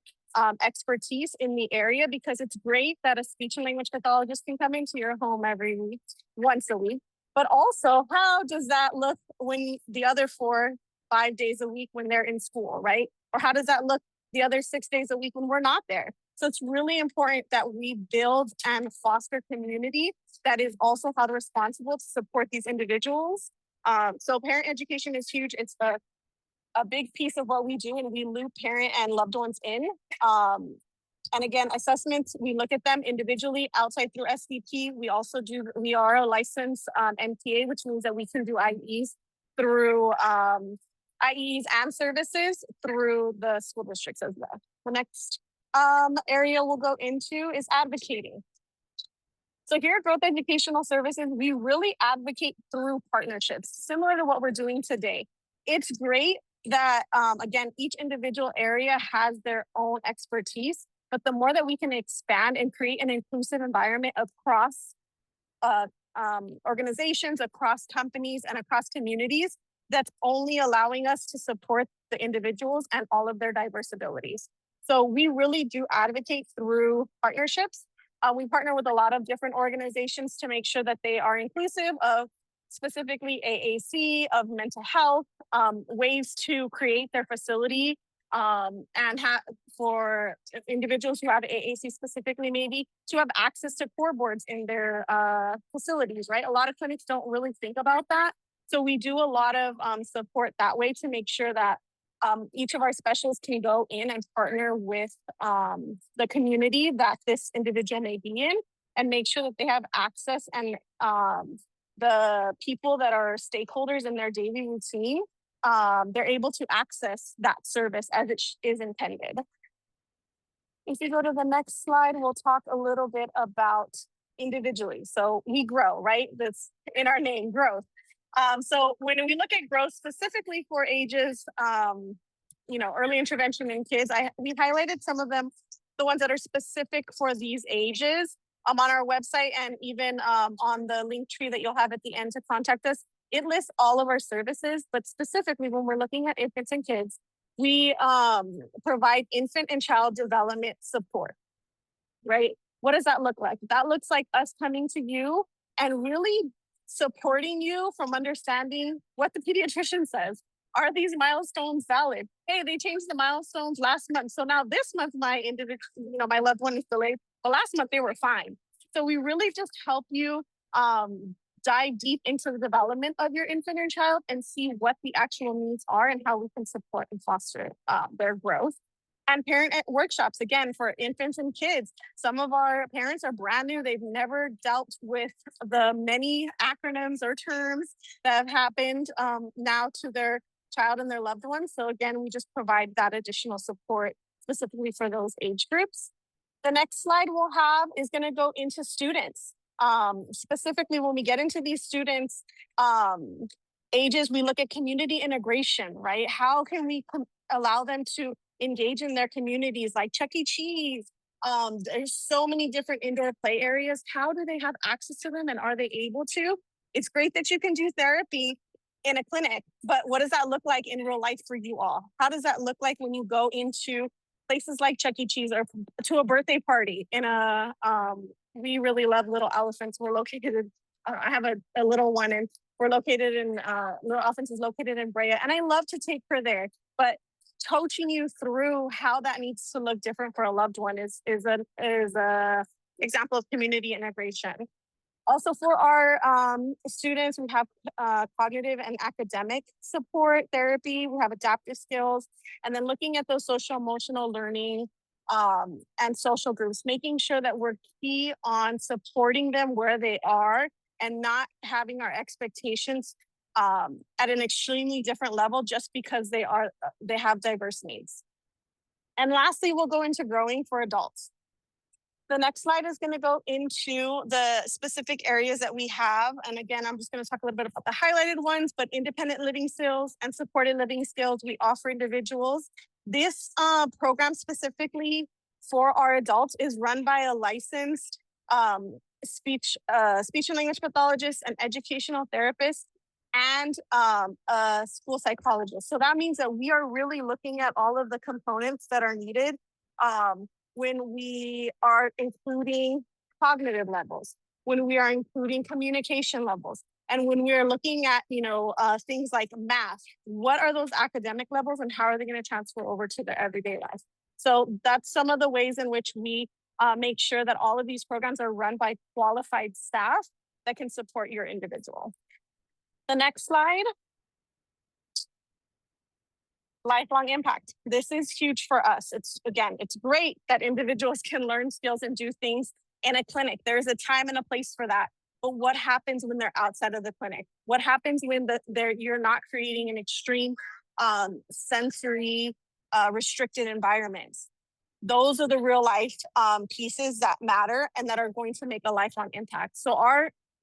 expertise in the area, because it's great that a speech and language pathologist can come into your home every week, once a week. But also, how does that look when the other 4-5 days a week when they're in school, right? Or how does that look the other 6 days a week when we're not there? So it's really important that we build and foster community that is also held responsible to support these individuals. So parent education is huge. It's a big piece of what we do, and we loop parent and loved ones in. And again, assessments, we look at them individually outside through SDP. We are a licensed MTA, which means that we can do IEs through IEs and services through the school districts as well. The next area we'll go into is advocating. So here at Growth Educational Services, we really advocate through partnerships, similar to what we're doing today. It's great that, again, each individual area has their own expertise, but the more that we can expand and create an inclusive environment across organizations, across companies, and across communities, that's only allowing us to support the individuals and all of their diverse abilities. So we really do advocate through partnerships. We partner with a lot of different organizations to make sure that they are inclusive of specifically AAC, of mental health, ways to create their facility, and for individuals who have AAC specifically, maybe to have access to core boards in their facilities, right? A lot of clinics don't really think about that. So we do a lot of support that way to make sure that each of our specialists can go in and partner with the community that this individual may be in, and make sure that they have access, and the people that are stakeholders in their daily routine, they're able to access that service as it is intended. If you go to the next slide, we'll talk a little bit about individually. So we grow, right? That's in our name, growth. So when we look at growth specifically for ages, early intervention in kids, we highlighted some of them, the ones that are specific for these ages, on our website, and even on the link tree that you'll have at the end to contact us. It lists all of our services, but specifically when we're looking at infants and kids, we provide infant and child development support, right? What does that look like? That looks like us coming to you and really supporting you from understanding what the pediatrician says. Are these milestones valid? Hey, they changed the milestones last month, so now this month my loved one is delayed, but last month they were fine. So we really just help you dive deep into the development of your infant or child and see what the actual needs are and how we can support and foster their growth. And parent workshops, again, for infants and kids. Some of our parents are brand new. They've never dealt with the many acronyms or terms that have happened now to their child and their loved ones. So again, we just provide that additional support specifically for those age groups. The next slide we'll have is going to go into students. Specifically, when we get into these students' ages, we look at community integration, right? How can we allow them to engage in their communities like Chuck E. Cheese? There's so many different indoor play areas. How do they have access to them and are they able to? It's great that you can do therapy in a clinic, but what does that look like in real life for you all? How does that look like when you go into places like Chuck E. Cheese or to a birthday party in a, we really love Little Elephants. We're located, I have a little one and we're located in, Little Elephants is located in Brea and I love to take her there, but coaching you through how that needs to look different for a loved one is a example of community integration. Also for our students, we have cognitive and academic support therapy. We have adaptive skills, and then looking at those social emotional learning and social groups, making sure that we're key on supporting them where they are and not having our expectations at an extremely different level just because they have diverse needs. And lastly, we'll go into growing for adults. The next slide is going to go into the specific areas that we have. And again, I'm just going to talk a little bit about the highlighted ones, but independent living skills and supported living skills we offer individuals. This program specifically for our adults is run by a licensed speech and language pathologist, an educational therapist, and a school psychologist. So that means that we are really looking at all of the components that are needed when we are including cognitive levels, when we are including communication levels, and when we are looking at, things like math, what are those academic levels and how are they going to transfer over to their everyday life? So that's some of the ways in which we make sure that all of these programs are run by qualified staff that can support your individual. The next slide. Lifelong impact. This is huge for us. It's great that individuals can learn skills and do things in a clinic. There's a time and a place for that. But what happens when they're outside of the clinic? What happens when you're not creating an extreme sensory restricted environments? Those are the real life pieces that matter and that are going to make a lifelong impact. So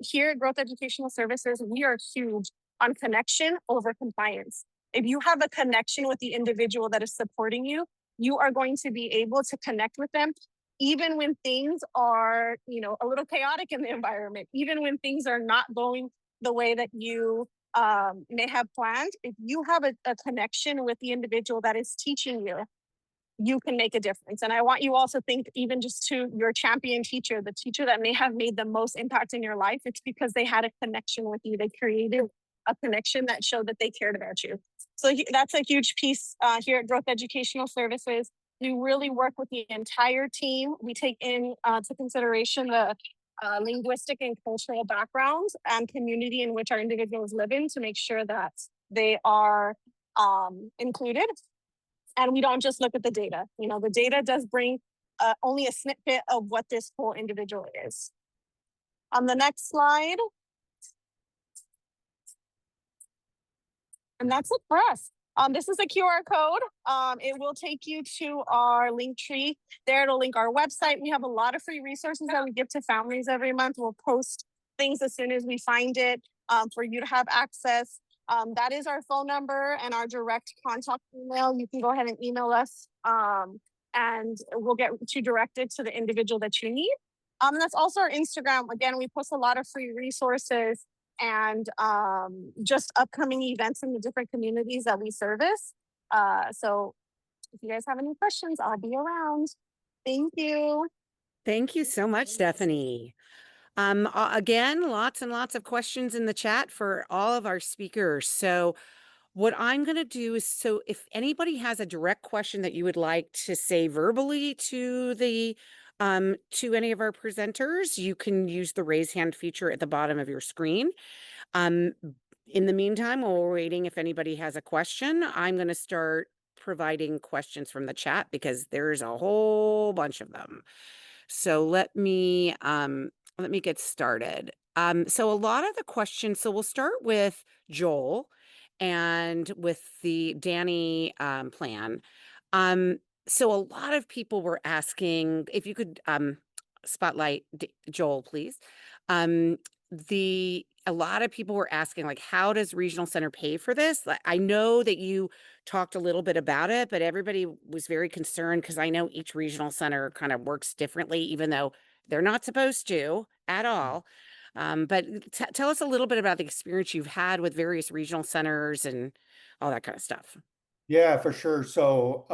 here at Growth Educational Services, we are huge on connection over compliance. If you have a connection with the individual that is supporting you, you are going to be able to connect with them, even when things are, a little chaotic in the environment, even when things are not going the way that you may have planned. If you have a connection with the individual that is teaching you, you can make a difference. And I want you also think even just to your champion teacher, the teacher that may have made the most impact in your life, it's because they had a connection with you. They created a connection that showed that they cared about you. So that's a huge piece here at Growth Educational Services. We really work with the entire team. We take into consideration the linguistic and cultural backgrounds and community in which our individuals live in to make sure that they are included. And we don't just look at the data. The data does bring only a snippet of what this whole individual is. On the next slide. And that's it for us. This is a QR code. It will take you to our link tree. There it'll link our website. We have a lot of free resources that we give to families every month. We'll post things as soon as we find it for you to have access. That is our phone number and our direct contact email. You can go ahead and email us and we'll get you directed to the individual that you need. That's also our Instagram. Again, we post a lot of free resources and just upcoming events in the different communities that we service. So if you guys have any questions, I'll be around. Thank you. Thank you so much, Stephanie. Again, lots and lots of questions in the chat for all of our speakers. So what I'm going to do is, so if anybody has a direct question that you would like to say verbally to the to any of our presenters, you can use the raise hand feature at the bottom of your screen. Um, in the meantime, while we're waiting, if anybody has a question, I'm going to start providing questions from the chat because there's a whole bunch of them. So let me get started. So a lot of the questions, so we'll start with Joel and with the Dani plan. Um, so a lot of people were asking if you could spotlight Joel, please. Um, a lot of people were asking, like, how does regional center pay for this? Like, I know that you talked a little bit about it, but everybody was very concerned because I know each regional center kind of works differently, even though they're not supposed to at all. But tell us a little bit about the experience you've had with various regional centers and all that kind of stuff. Yeah, for sure. So,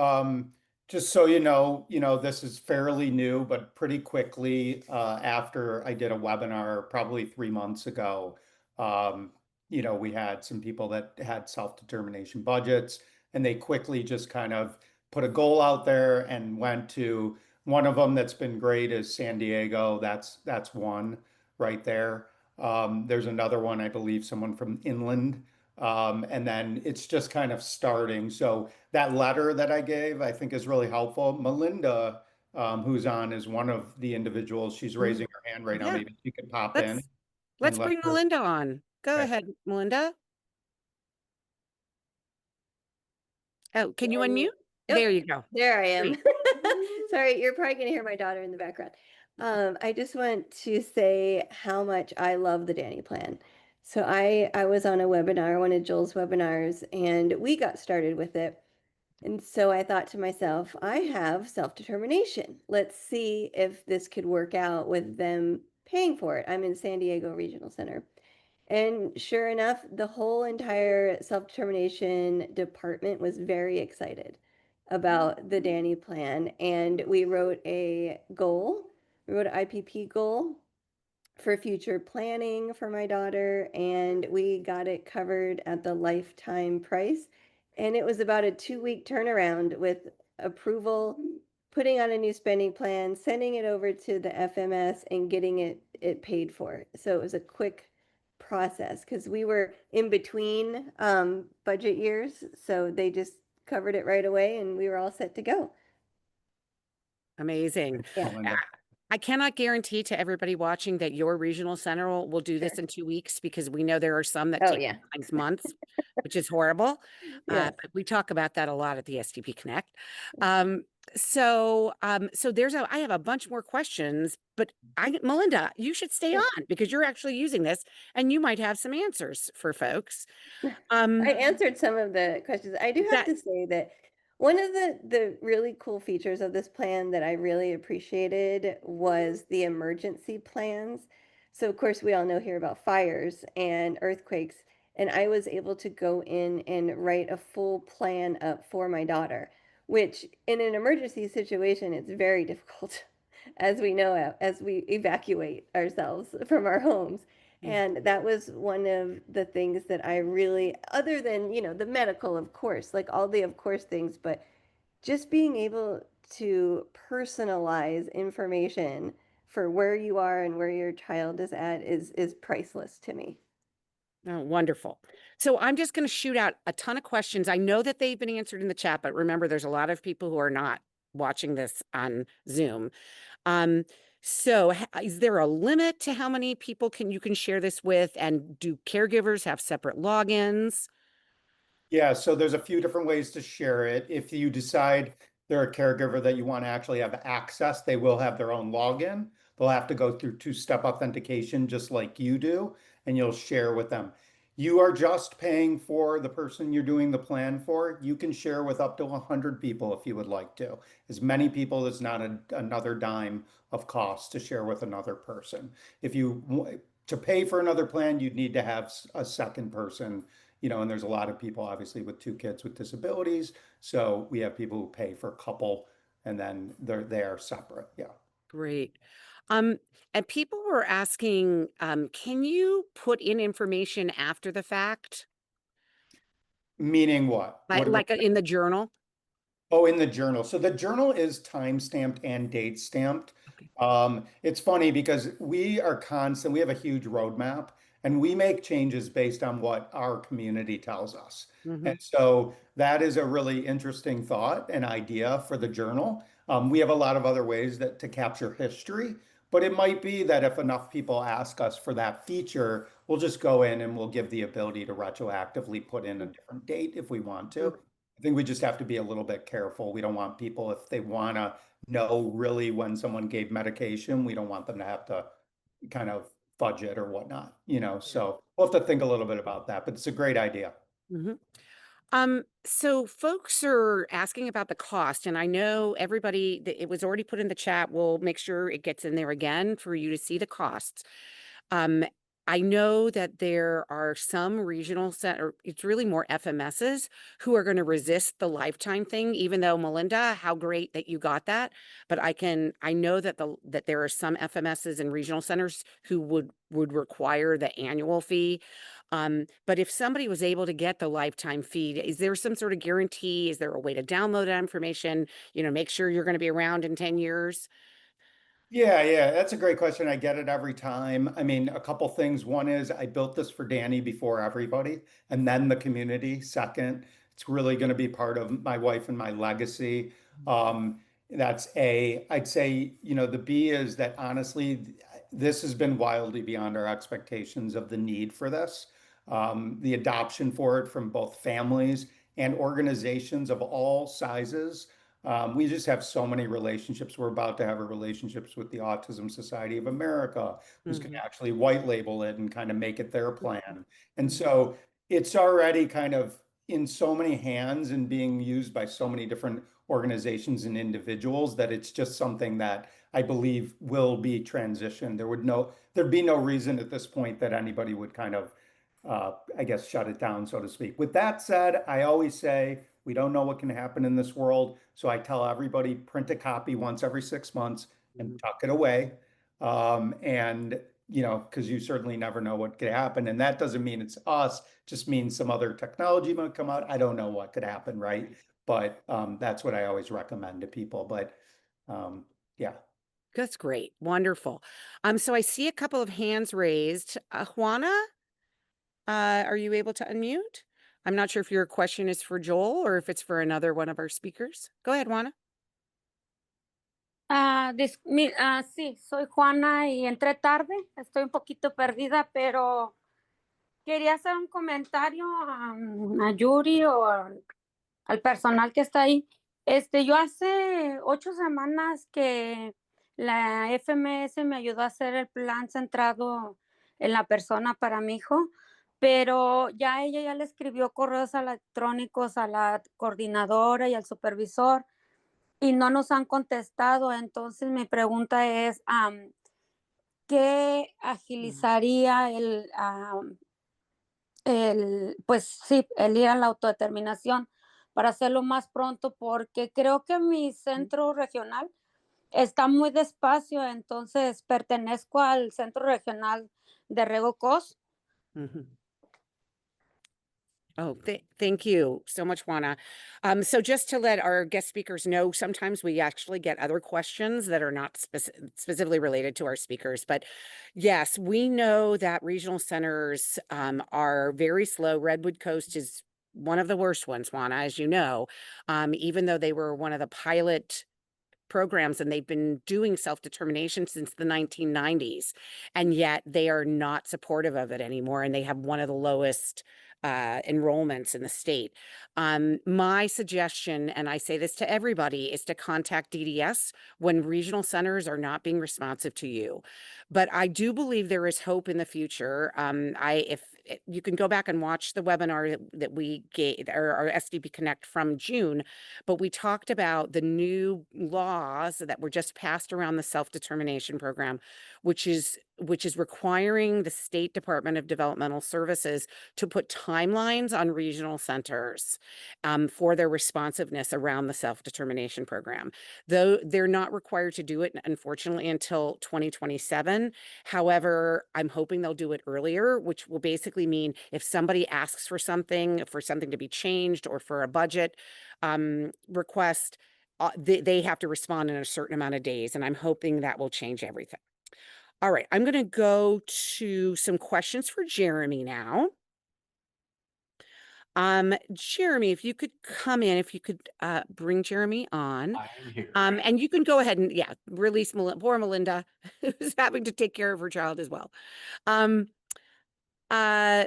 just so you know, this is fairly new, but pretty quickly, after I did a webinar probably 3 months ago, um, we had some people that had self-determination budgets, and they quickly just kind of put a goal out there and went to one of them that's been great is San Diego. That's one right there. There's another one, I believe, someone from Inland. And then it's just kind of starting. So that letter that I gave, I think is really helpful. Melinda, who's on, is one of the individuals. She's raising her hand right now. Yeah, Maybe she could pop in let's and let's let bring her. Melinda on. Go Okay. ahead, Melinda. Oh, can you Can unmute? you- There Yep, you go. there I am. Great. Sorry, you're probably gonna hear my daughter in the background. I just want to say how much I love the Dani plan. So I was on a webinar, one of Joel's webinars, and we got started with it. And so I thought to myself, I have self-determination. Let's see if this could work out with them paying for it. I'm in San Diego Regional Center. And sure enough, the whole entire self-determination department was very excited about the Dani plan. And we wrote a goal, we wrote an IPP goal for future planning for my daughter, and we got it covered at the lifetime price. And it was about a 2-week turnaround with approval, putting on a new spending plan, sending it over to the FMS, and getting it paid for. So it was a quick process because we were in between budget years, so they just covered it right away, and we were all set to go. Amazing. Yeah. Melinda. I cannot guarantee to everybody watching that your regional center will do this in 2 weeks because we know there are some that Oh, take yeah. sometimes months, which is horrible. Yes. But we talk about that a lot at the SDP Connect. So I have a bunch more questions, but Melinda, you should stay on because you're actually using this and you might have some answers for folks. I answered some of the questions. I do have to say that one of the really cool features of this plan that I really appreciated was the emergency plans. So of course we all know here about fires and earthquakes, and I was able to go in and write a full plan up for my daughter, which in an emergency situation it's very difficult as we know as we evacuate ourselves from our homes. And that was one of the things that I really, other than, the medical, of course, like all the of course things, but just being able to personalize information for where you are and where your child is at is priceless to me. Oh, wonderful. So I'm just going to shoot out a ton of questions. I know that they've been answered in the chat, but remember, there's a lot of people who are not watching this on Zoom. So is there a limit to how many people you can share this with? And do caregivers have separate logins? Yeah, so there's a few different ways to share it. If you decide they're a caregiver that you want to actually have access, they will have their own login. They'll have to go through two-step authentication just like you do, and you'll share with them. You are just paying for the person you're doing the plan for. You can share with up to 100 people if you would like to. As many people as not another dime of cost to share with another person. If you to pay for another plan, you'd need to have a second person, and there's a lot of people obviously with 2 kids with disabilities. So we have people who pay for a couple and then they are separate. Yeah. Great. And people were asking, can you put in information after the fact? Meaning what? Like in the journal? Oh, in the journal. So the journal is time stamped and date stamped. It's funny because we have a huge roadmap and we make changes based on what our community tells us. And so that is a really interesting thought and idea for the journal. We have a lot of other ways to capture history, but it might be that if enough people ask us for that feature, we'll just go in and we'll give the ability to retroactively put in a different date if we want to. I think we just have to be a little bit careful. We don't want people, if they want to know really when someone gave medication, we don't want them to have to kind of fudge it or whatnot, So we'll have to think a little bit about that, but it's a great idea. So folks are asking about the cost, and I know everybody, it was already put in the chat. We'll make sure it gets in there again for you to see the costs. Um, I know that there are some regional center, it's really more FMSs who are going to resist the lifetime thing, even though Melinda, how great that you got that. But I know that that there are some FMSs and regional centers who would require the annual fee. But if somebody was able to get the lifetime fee, is there some sort of guarantee? Is there a way to download that information? Make sure you're going to be around in 10 years? Yeah, that's a great question. I get it every time. I mean, a couple things. One is I built this for Dani before everybody, and then the community. Second, it's really going to be part of my wife and my legacy. That's A. I'd say, the B is that honestly, this has been wildly beyond our expectations of the need for this. The adoption for it from both families and organizations of all sizes. We just have so many relationships. We're about to have relationships with the Autism Society of America, who's going to actually white label it and kind of make it their plan. And so it's already kind of in so many hands and being used by so many different organizations and individuals that it's just something that I believe will be transitioned. There'd be no reason at this point that anybody would kind of, I guess, shut it down, so to speak. With that said, I always say, we don't know what can happen in this world. So I tell everybody, print a copy once every 6 months and tuck it away. And, because you certainly never know what could happen. And that doesn't mean it's us, just means some other technology might come out. I don't know what could happen, right? But that's what I always recommend to people. But yeah. That's great. Wonderful. So I see a couple of hands raised. Juana, are you able to unmute? I'm not sure if your question is for Joel or if it's for another one of our speakers. Go ahead, Juana. Sí, soy Juana y entré tarde, estoy un poquito perdida, pero quería hacer un comentario a Yuri o al personal que está ahí. Yo hace 8 semanas que la FMS me ayudó a hacer el plan centrado en la persona para mi hijo, pero ella ya le escribió correos electrónicos a la coordinadora y al supervisor y no nos han contestado. Entonces mi pregunta es, ¿qué agilizaría pues sí, el ir a la autodeterminación para hacerlo más pronto? Porque creo que mi centro regional está muy despacio, entonces pertenezco al centro regional de Rego Cos. Oh, thank you so much, Juana. So just to let our guest speakers know, sometimes we actually get other questions that are not specifically related to our speakers. But yes, we know that regional centers are very slow. Redwood Coast is one of the worst ones, Juana, as you know, even though they were one of the pilot programs and they've been doing self-determination since the 1990s, and yet they are not supportive of it anymore, and they have one of the lowest enrollments in the state. My suggestion, and I say this to everybody, is to contact DDS when regional centers are not being responsive to you. But I do believe there is hope in the future. If you can go back and watch the webinar that we gave, our SDP Connect from June, but we talked about the new laws that were just passed around the self-determination program, which is requiring the State Department of Developmental Services to put timelines on regional centers for their responsiveness around the self-determination program. Though they're not required to do it, unfortunately, until 2027. However, I'm hoping they'll do it earlier, which will basically mean if somebody asks for something to be changed or for a budget request, they have to respond in a certain amount of days, and I'm hoping that will change everything. All right, I'm going to go to some questions for Jeremy now. Jeremy, if you could come in, if you could bring Jeremy on. I'm here. And you can go ahead and release poor Melinda, who's having to take care of her child as well.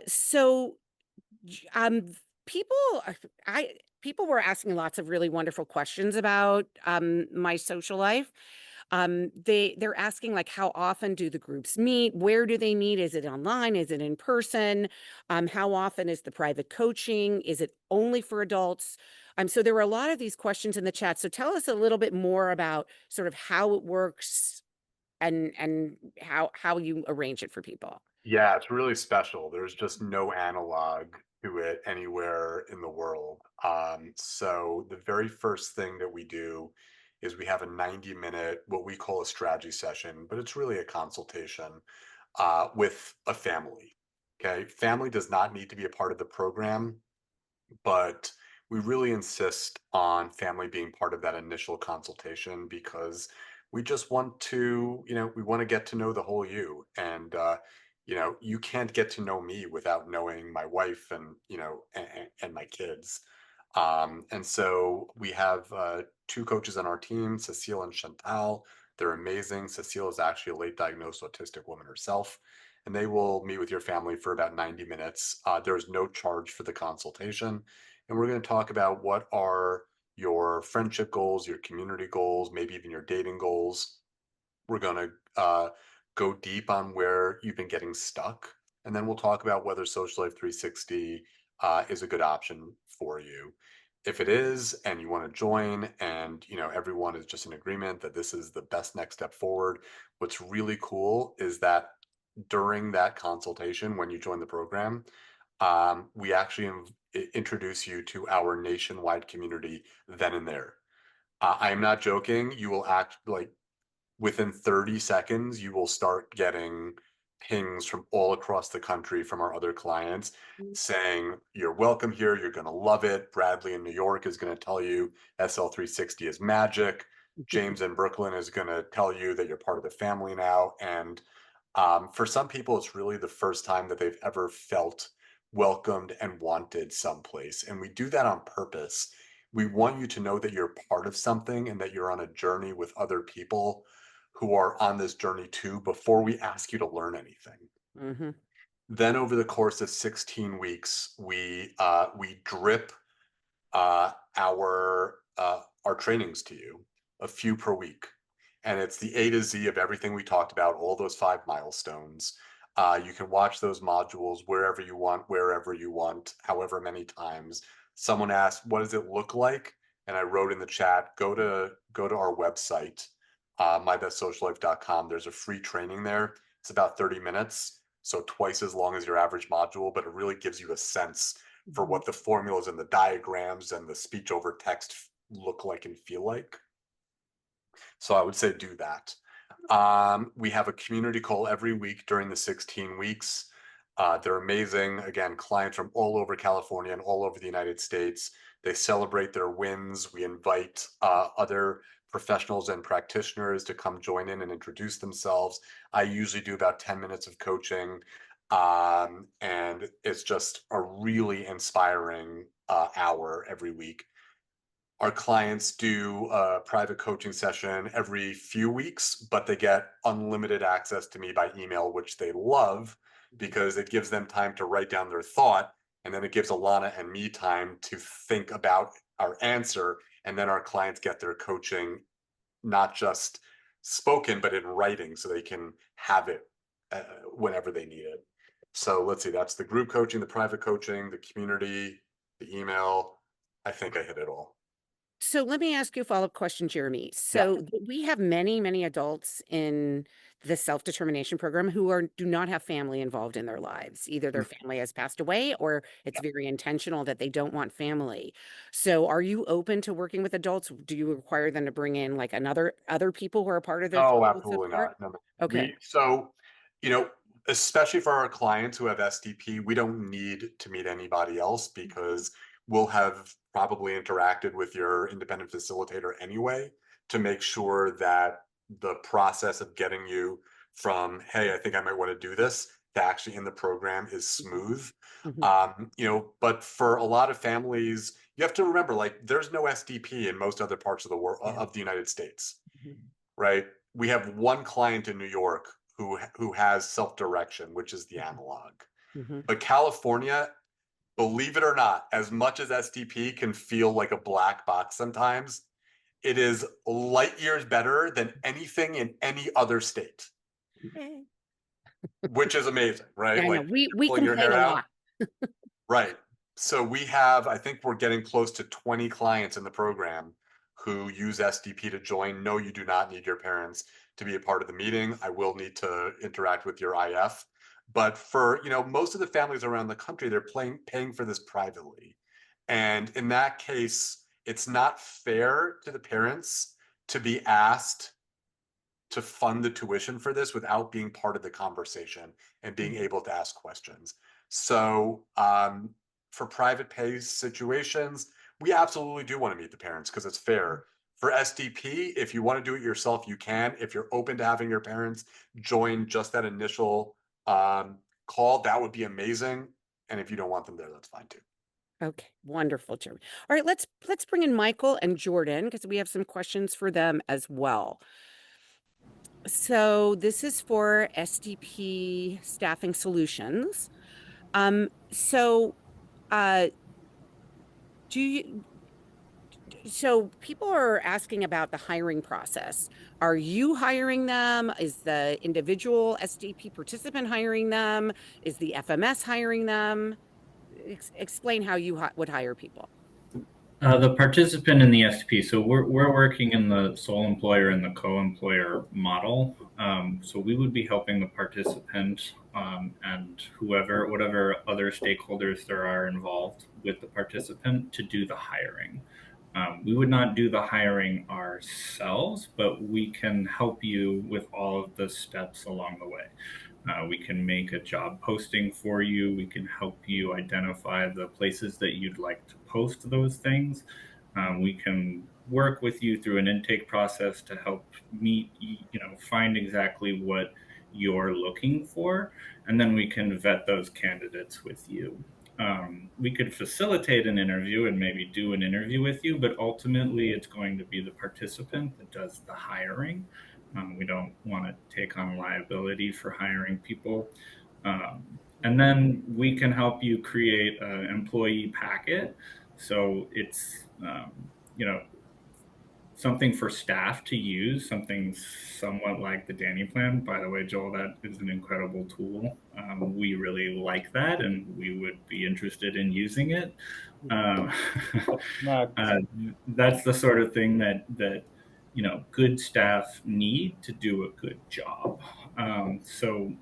So people people were asking lots of really wonderful questions about my social life. They're asking, like, how often do the groups meet? Where do they meet? Is it online? Is it in person? How often is the private coaching? Is it only for adults? So there were a lot of these questions in the chat. So tell us a little bit more about sort of how it works and how you arrange it for people. Yeah, it's really special. There's just no analog to it anywhere in the world. So the very first thing that we do is we have a 90-minute, what we call a strategy session, but it's really a consultation with a family. Okay, family does not need to be a part of the program, but we really insist on family being part of that initial consultation because we just want to, we want to get to know the whole you. And, you can't get to know me without knowing my wife and, and my kids. And so we have two coaches on our team, Cecile and Chantal. They're amazing. Cecile is actually a late diagnosed autistic woman herself, and they will meet with your family for about 90 minutes. There's no charge for the consultation. And we're going to talk about what are your friendship goals, your community goals, maybe even your dating goals. We're going to go deep on where you've been getting stuck. And then we'll talk about whether Social Life 360 is a good option for you. If it is, and you want to join, and everyone is just in agreement that this is the best next step forward, what's really cool is that during that consultation, when you join the program, we actually introduce you to our nationwide community then and there. I am not joking. You will act like within 30 seconds, you will start getting pings from all across the country from our other clients saying, you're welcome here. You're going to love it. Bradley in New York is going to tell you SL360 is magic. James in Brooklyn is going to tell you that you're part of the family now. And for some people, it's really the first time that they've ever felt welcomed and wanted someplace. And we do that on purpose. We want you to know that you're part of something and that you're on a journey with other people who are on this journey too before we ask you to learn anything. Mm-hmm. Then over the course of 16 weeks, we drip our trainings to you, a few per week. And it's the A to Z of everything we talked about, all those 5 milestones. You can watch those modules wherever you want, however many times. Someone asked, what does it look like? And I wrote in the chat, go to our website, mybestsociallife.com. There's a free training there. It's about 30 minutes, so twice as long as your average module, but it really gives you a sense for what the formulas and the diagrams and the speech over text look like and feel like. So I would say do that. We have a community call every week during the 16 weeks. They're amazing. Again, clients from all over California and all over the United States. They celebrate their wins. We invite other professionals and practitioners to come join in and introduce themselves. I usually do about 10 minutes of coaching. And it's just a really inspiring hour every week. Our clients do a private coaching session every few weeks, but they get unlimited access to me by email, which they love because it gives them time to write down their thought. And then it gives Alana and me time to think about our answer. And then our clients get their coaching, not just spoken, but in writing so they can have it whenever they need it. So let's see, that's the group coaching, the private coaching, the community, the email. I think I hit it all. So let me ask you a follow-up question, Jeremy. So we have many, many adults in the self-determination program who do not have family involved in their lives. Either their family has passed away or it's very intentional that they don't want family. So are you open to working with adults? Do you require them to bring in like other people who are part of the Oh, absolutely not. No. Okay. So, especially for our clients who have SDP, we don't need to meet anybody else because will have probably interacted with your independent facilitator anyway to make sure that the process of getting you from, hey, I think I might want to do this, to actually in the program is smooth. But for a lot of families, you have to remember, like, there's no SDP in most other parts of the world, of the United States, right? We have one client in New York who has self-direction, which is the analog. But California, believe it or not, as much as SDP can feel like a black box sometimes, it is light years better than anything in any other state, which is amazing, right? I know, Like, we pulling your complain hair a out. lot. Right. So we have, I think we're getting close to 20 clients in the program who use SDP to join. No, you do not need your parents to be a part of the meeting. I will need to interact with your IF. But for, most of the families around the country, they're paying for this privately. And in that case, it's not fair to the parents to be asked to fund the tuition for this without being part of the conversation and being able to ask questions. So for private pay situations, we absolutely do want to meet the parents because it's fair. For SDP, if you want to do it yourself, you can. If you're open to having your parents join just that initial call, that would be amazing. And if you don't want them there, that's fine too. Okay, wonderful, Jeremy. All right, let's bring in Michael and Jordan because we have some questions for them as well. So this is for SDP Staffing Solutions. So people are asking about the hiring process. Are you hiring them? Is the individual SDP participant hiring them? Is the FMS hiring them? Explain how you would hire people. The participant in the SDP. So we're working in the sole employer and the co-employer model. So we would be helping the participant and whatever other stakeholders there are involved with the participant to do the hiring. We would not do the hiring ourselves, but we can help you with all of the steps along the way. We can make a job posting for you. We can help you identify the places that you'd like to post those things. We can work with you through an intake process to help find exactly what you're looking for. And then we can vet those candidates with you. We could facilitate an interview and maybe do an interview with you, but ultimately it's going to be the participant that does the hiring. We don't want to take on liability for hiring people. And then we can help you create an employee packet. So it's, something for staff to use, something somewhat like the DaniPlan. By the way, Joel, that is an incredible tool. We really like that, and we would be interested in using it. That's the sort of thing that good staff need to do a good job. So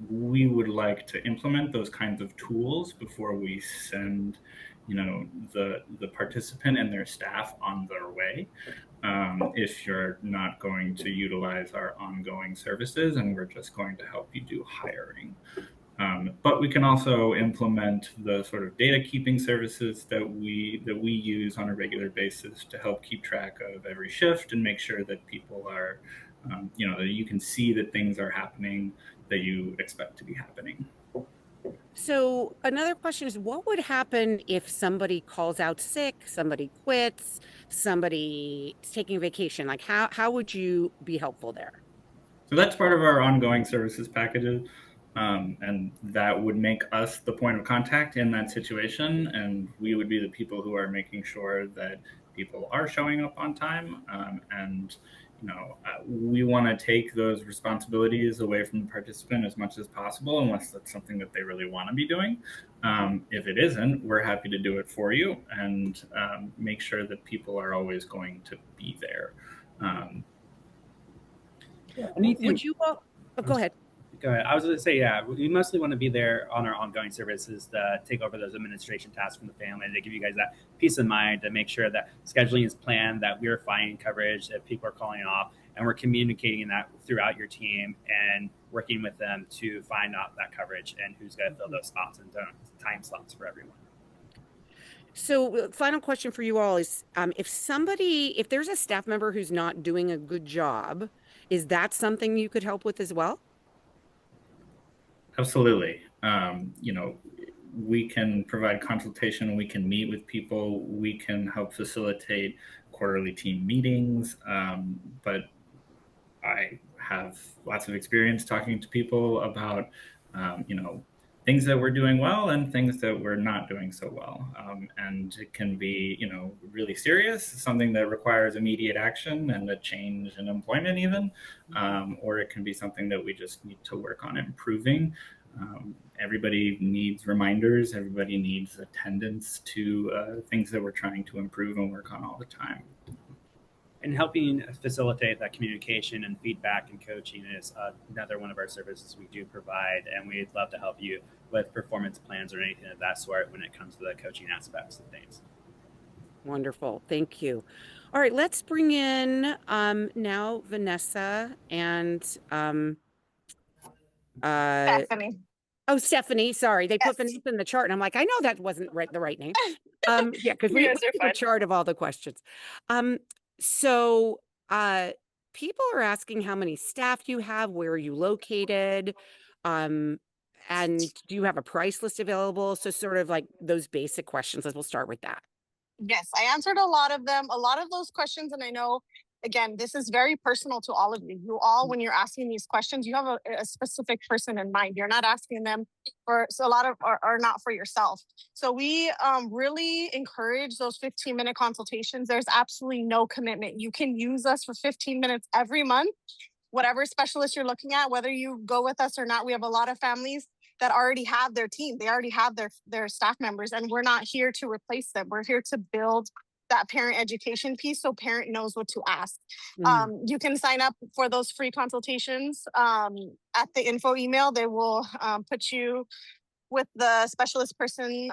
we would like to implement those kinds of tools before we send the participant and their staff on their way. If you're not going to utilize our ongoing services, and we're just going to help you do hiring. But we can also implement the sort of data keeping services that we use on a regular basis to help keep track of every shift and make sure that people are, that you can see that things are happening that you expect to be happening. So another question is, what would happen if somebody calls out sick, somebody quits, somebody is taking a vacation? Like how would you be helpful there? So that's part of our ongoing services packages. And that would make us the point of contact in that situation. And we would be the people who are making sure that people are showing up on time. And we want to take those responsibilities away from the participant as much as possible, unless that's something that they really want to be doing. If it isn't, we're happy to do it for you and make sure that people are always going to be there. Would you go ahead? Go ahead. I was going to say, yeah, we mostly want to be there on our ongoing services to take over those administration tasks from the family, to give you guys that peace of mind, to make sure that scheduling is planned, that we're finding coverage, that people are calling off, and we're communicating that throughout your team and working with them to find out that coverage and who's going to fill those spots and time slots for everyone. So final question for you all is, if there's a staff member who's not doing a good job, is that something you could help with as well? Absolutely. We can provide consultation, we can meet with people, we can help facilitate quarterly team meetings. But I have lots of experience talking to people about, things that we're doing well and things that we're not doing so well. And it can be, really serious, something that requires immediate action and a change in employment even, or it can be something that we just need to work on improving. Everybody needs reminders, everybody needs attendance to things that we're trying to improve and work on all the time. And helping facilitate that communication and feedback and coaching is another one of our services we do provide. And we'd love to help you with performance plans or anything of that sort when it comes to the coaching aspects of things. Wonderful. Thank you. All right, let's bring in now Vanessa and Stephanie. Oh, Stephanie, sorry. They put Yes. Vanessa in the chart and I'm like, I know that wasn't the right name. Yeah, because You we guys are have a fine. chart of all the questions. So people are asking how many staff you have, where are you located, and do you have a price list available? So sort of like those basic questions. We'll start with that. Yes, I answered a lot of them, a lot of those questions. And I know, again, this is very personal to all of you. You all, when you're asking these questions, you have a specific person in mind. You're not asking them for, so a lot of are not for yourself. So we really encourage those 15-minute consultations. There's absolutely no commitment. You can use us for 15 minutes every month, whatever specialist you're looking at, whether you go with us or not. We have a lot of families that already have their team. They already have their staff members, and we're not here to replace them. We're here to build that parent education piece so parent knows what to ask. You can sign up for those free consultations at the info email. They will put you with the specialist person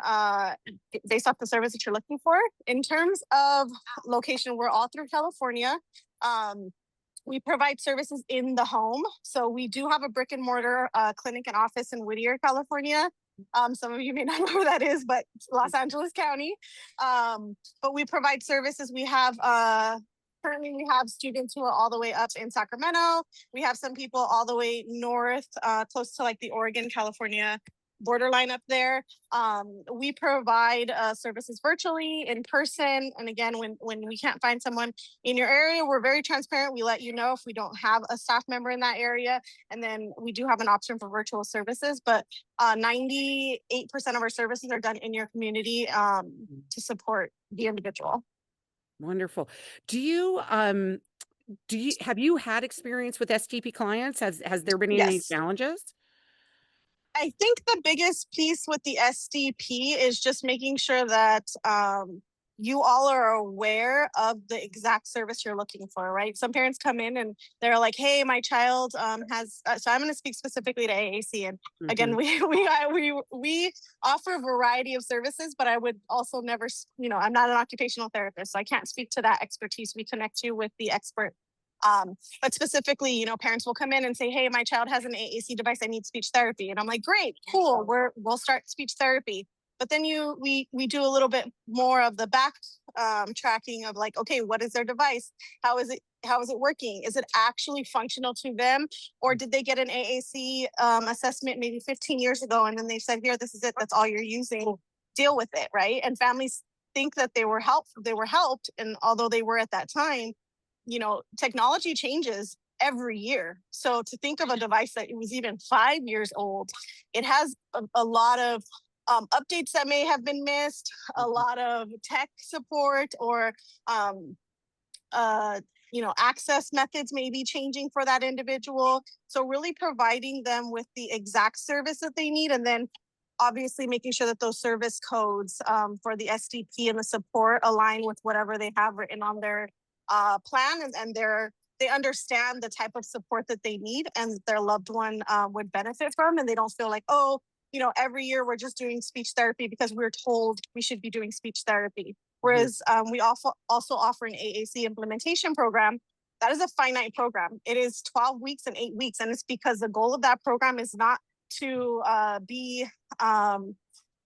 based off the service that you're looking for. In terms of location, we're all through California. We provide services in the home. So we do have a brick and mortar clinic and office in Whittier, California. Some of you may not know where that is, but Los Angeles County. But we provide services. We have currently we have students who are all the way up in Sacramento. We have some people all the way north, close to like the Oregon, California borderline up there. We provide services virtually, in person. And again, when we can't find someone in your area, we're very transparent. We let you know if we don't have a staff member in that area. And then we do have an option for virtual services, but 98% of our services are done in your community to support the individual. Wonderful. Have you had experience with SDP clients? Has there been any challenges? I think the biggest piece with the SDP is just making sure that you all are aware of the exact service you're looking for, right? Some parents come in and they're like, hey, my child has, so I'm going to speak specifically to AAC. And again, we offer a variety of services, but I would also never, I'm not an occupational therapist, so I can't speak to that expertise. We connect you with the expert. But specifically, parents will come in and say, hey, my child has an AAC device, I need speech therapy. And I'm like, great, cool, we'll start speech therapy. But then we do a little bit more of the back tracking of like, okay, what is their device? How is it working? Is it actually functional to them? Or did they get an AAC assessment maybe 15 years ago? And then they said, here, this is it, that's all you're using, deal with it, right? And families think that they were helped. And although they were at that time, technology changes every year. So to think of a device that it was even 5 years old, it has a lot of updates that may have been missed, a lot of tech support, or access methods may be changing for that individual. So really providing them with the exact service that they need, and then obviously making sure that those service codes for the SDP and the support align with whatever they have written on their plan, and they understand the type of support that they need and their loved one would benefit from, and they don't feel like, every year we're just doing speech therapy because we're told we should be doing speech therapy. Whereas we also offer an AAC implementation program. That is a finite program. It is 12 weeks and 8 weeks, and it's because the goal of that program is not to be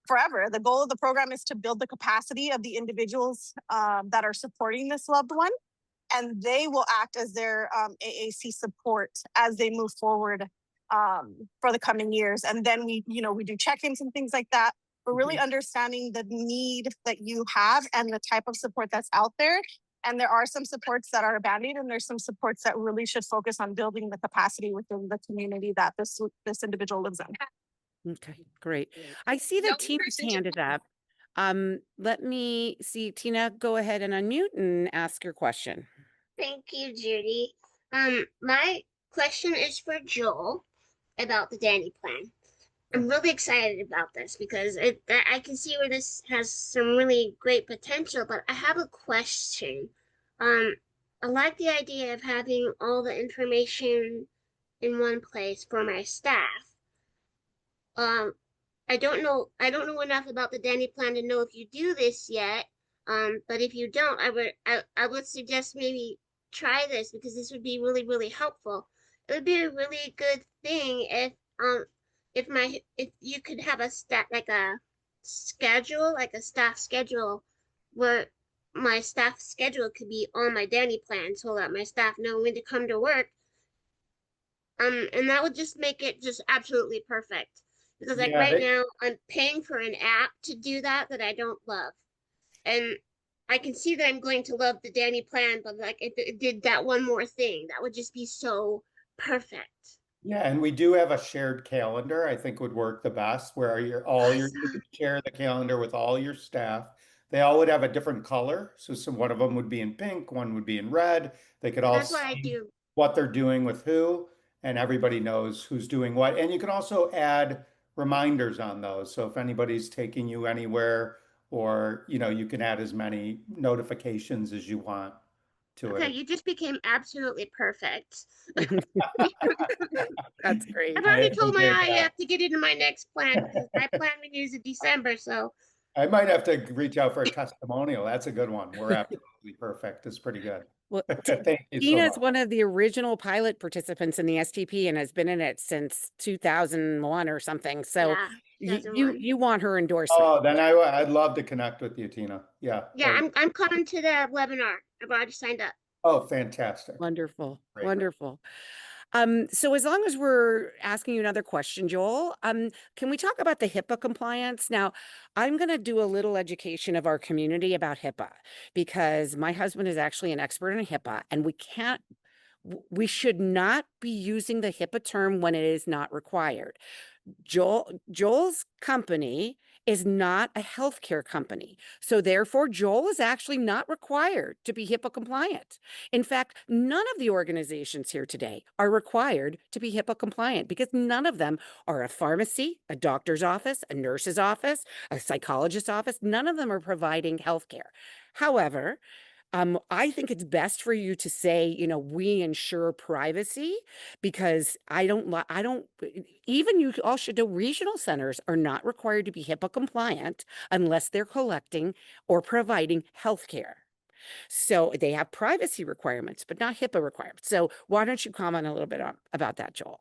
forever. The goal of the program is to build the capacity of the individuals that are supporting this loved one, and they will act as their AAC support as they move forward for the coming years. And then we do check-ins and things like that. We're really understanding the need that you have and the type of support that's out there. And there are some supports that are abandoned, and there's some supports that really should focus on building the capacity within the community that this individual lives in. Okay, great. I see that Tina's hand is up. Let me see, Tina, go ahead and unmute and ask your question. Thank you, Judy. My question is for Joel about the DaniPlan. I'm really excited about this because I can see where this has some really great potential, but I have a question. I like the idea of having all the information in one place for my staff. I don't know enough about the DaniPlan to know if you do this yet. But if you don't, I would suggest maybe try this because this would be really, really helpful. It would be a really good thing if you could have a staff schedule where my staff schedule could be on my DaniPlan so that my staff know when to come to work. And that would just make it just absolutely perfect. Because right now I'm paying for an app to do that I don't love. And I can see that I'm going to love the DaniPlan, but if it did that one more thing, that would just be so perfect. Yeah, and we do have a shared calendar, I think would work the best, where you could share the calendar with all your staff. They all would have a different color. So one of them would be in pink, one would be in red. They could all That's what I see do. what they're doing with who, and everybody knows who's doing what. And you can also add reminders on those. So if anybody's taking you anywhere, or you can add as many notifications as you want to Okay, it. you just became absolutely perfect. That's great. I've already told my IF to get into my next plan because my plan renews in December. So I might have to reach out for a testimonial. That's a good one. We're absolutely perfect. It's pretty good. Well, Thank you so Tina much. is one of the original pilot participants in the STP and has been in it since 2001 or something. So yeah, you want her endorsement. Oh, then I'd love to connect with you, Tina. Yeah. Yeah, I'm coming to the webinar. I've already signed up. Oh, fantastic. Wonderful. Great. Wonderful. So as long as we're asking you another question, Joel, can we talk about the HIPAA compliance? Now, I'm going to do a little education of our community about HIPAA because my husband is actually an expert in HIPAA, and we should not be using the HIPAA term when it is not required. Joel's company is not a healthcare company. So therefore, Joel is actually not required to be HIPAA compliant. In fact, none of the organizations here today are required to be HIPAA compliant because none of them are a pharmacy, a doctor's office, a nurse's office, a psychologist's office. None of them are providing healthcare. However, I think it's best for you to say, we ensure privacy because even you all should know regional centers are not required to be HIPAA compliant unless they're collecting or providing healthcare. So they have privacy requirements, but not HIPAA requirements. So why don't you comment a little bit about that, Joel?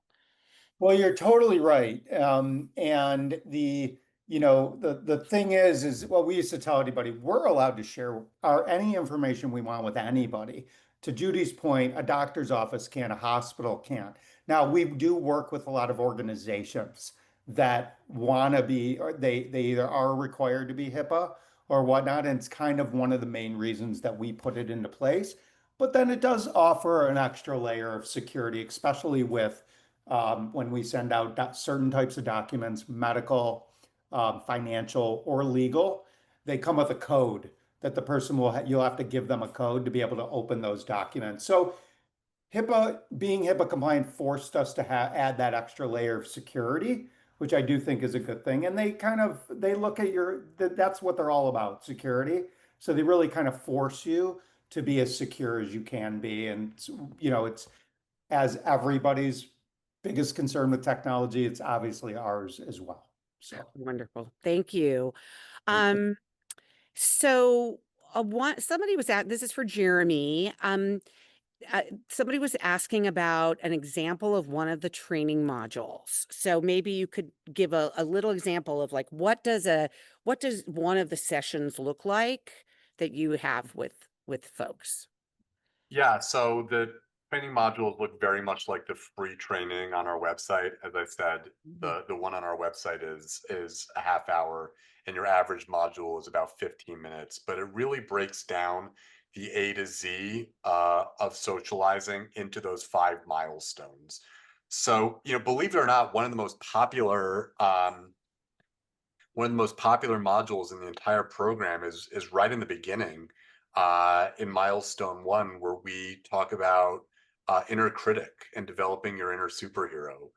Well, you're totally right. And the thing is what we used to tell anybody, we're allowed to share any information we want with anybody. To Judy's point, a doctor's office can't, a hospital can't. Now, we do work with a lot of organizations that want to be, or they either are required to be HIPAA or whatnot. And it's kind of one of the main reasons that we put it into place. But then it does offer an extra layer of security, especially with when we send out certain types of documents, medical, financial, or legal. They come with a code that the person you'll have to give them a code to be able to open those documents. So being HIPAA compliant forced us to add that extra layer of security, which I do think is a good thing. And they look at that's what they're all about, security. So they really kind of force you to be as secure as you can be. And, it's as everybody's biggest concern with technology, it's obviously ours as well. So Wonderful. Thank you. Thank you. So somebody was this is for Jeremy. somebody was asking about an example of one of the training modules. So maybe you could give a little example of like, what does one of the sessions look like that you have with folks? Yeah, so the training modules look very much like the free training on our website. As I said, the one on our website is a half hour, and your average module is about 15 minutes. But it really breaks down the A to Z of socializing into those 5 milestones. So, believe it or not, one of the most popular modules in the entire program is right in the beginning, in milestone 1, where we talk about inner critic and developing your inner superhero.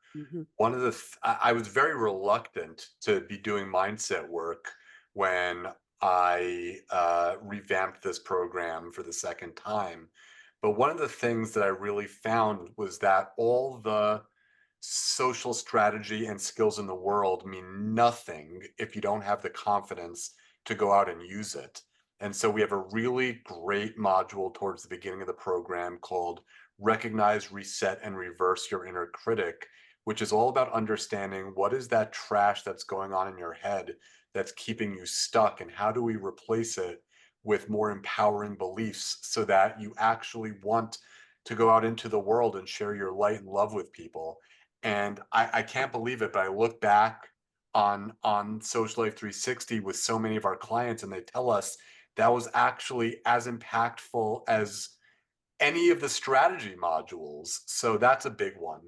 One of the I was very reluctant to be doing mindset work when I revamped this program for the second time. But one of the things that I really found was that all the social strategy and skills in the world mean nothing if you don't have the confidence to go out and use it. And so we have a really great module towards the beginning of the program called Recognize, Reset, and Reverse Your Inner Critic, which is all about understanding what is that trash that's going on in your head that's keeping you stuck, and how do we replace it with more empowering beliefs so that you actually want to go out into the world and share your light and love with people. And I can't believe it, but I look back on Social Life 360 with so many of our clients, and they tell us that was actually as impactful as any of the strategy modules. So that's a big one.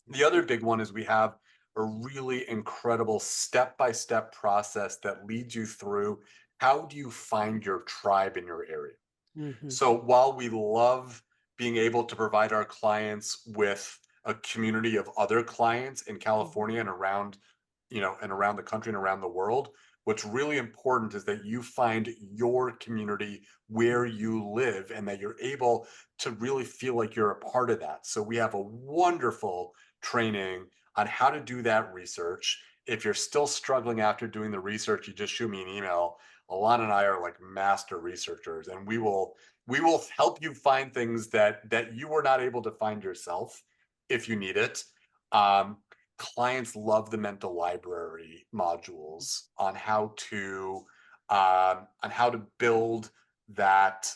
The other big one is we have a really incredible step-by-step process that leads you through how do you find your tribe in your area. So while we love being able to provide our clients with a community of other clients in California and around, and around the country and around the world, what's really important is that you find your community where you live and that you're able to really feel like you're a part of that. So we have a wonderful training on how to do that research. If you're still struggling after doing the research, you just shoot me an email. Alana and I are like master researchers, and we will help you find things that you were not able to find yourself if you need it. Clients love the mental library modules on how to build that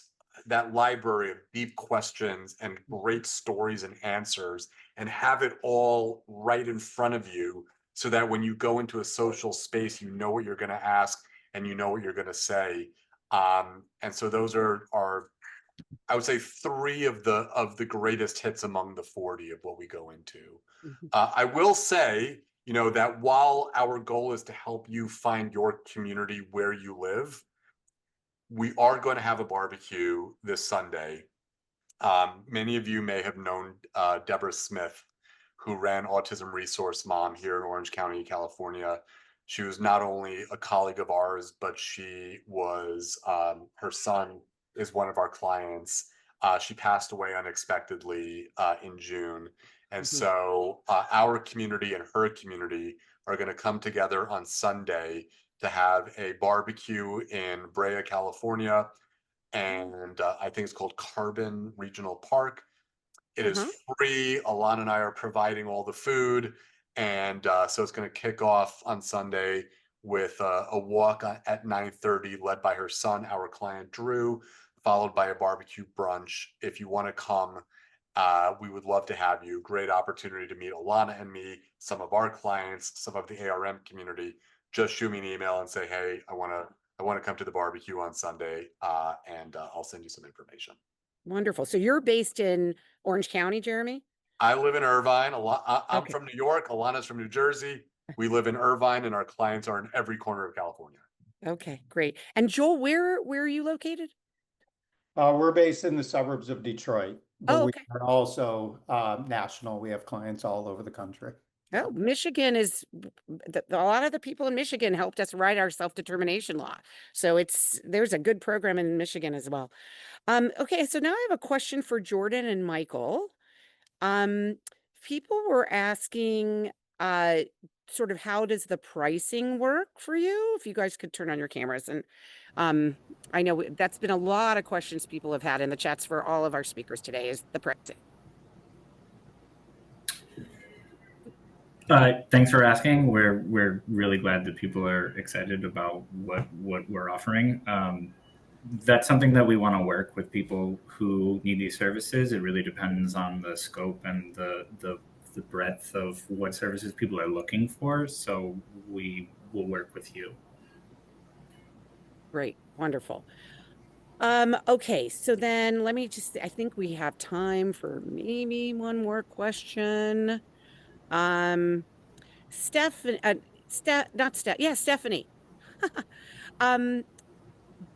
library of deep questions and great stories and answers, and have it all right in front of you, so that when you go into a social space, you know what you're going to ask and you know what you're going to say. And so those are I would say 3 of the greatest hits among the 40 of what we go into. I will say, that while our goal is to help you find your community where you live, we are going to have a barbecue this Sunday. Many of you may have known Deborah Smith, who ran Autism Resource Mom here in Orange County, California. She was not only a colleague of ours, but she was, her son is one of our clients. She passed away unexpectedly in June. And so our community and her community are going to come together on Sunday to have a barbecue in Brea, California. And I think it's called Carbon Regional Park. It is free. Alana and I are providing all the food. And so it's going to kick off on Sunday with a walk at 9:30 led by her son, our client Drew, followed by a barbecue brunch. If you want to come, we would love to have you. Great opportunity to meet Alana and me, some of our clients, some of the ARM community. Just shoot me an email and say, hey, I want to come to the barbecue on Sunday, and I'll send you some information. Wonderful. So you're based in Orange County, Jeremy? I live in Irvine. I'm from New York. Alana's from New Jersey. We live in Irvine, and our clients are in every corner of California. Okay, great. And Joel, where are you located? We're based in the suburbs of Detroit, but okay. we are also national. We have clients all over the country. Oh, Michigan is a lot of the people in Michigan helped us write our self-determination law. So there's a good program in Michigan as well. Okay, so now I have a question for Jordan and Michael. People were asking, sort of how does the pricing work for you? If you guys could turn on your cameras. And I know that's been a lot of questions people have had in the chats for all of our speakers today is the pricing. Thanks for asking. We're really glad that people are excited about what we're offering. That's something that we want to work with people who need these services. It really depends on the scope and the breadth of what services people are looking for. So we will work with you. Great, wonderful. Okay, so then let me just, I think we have time for maybe one more question. Stephanie.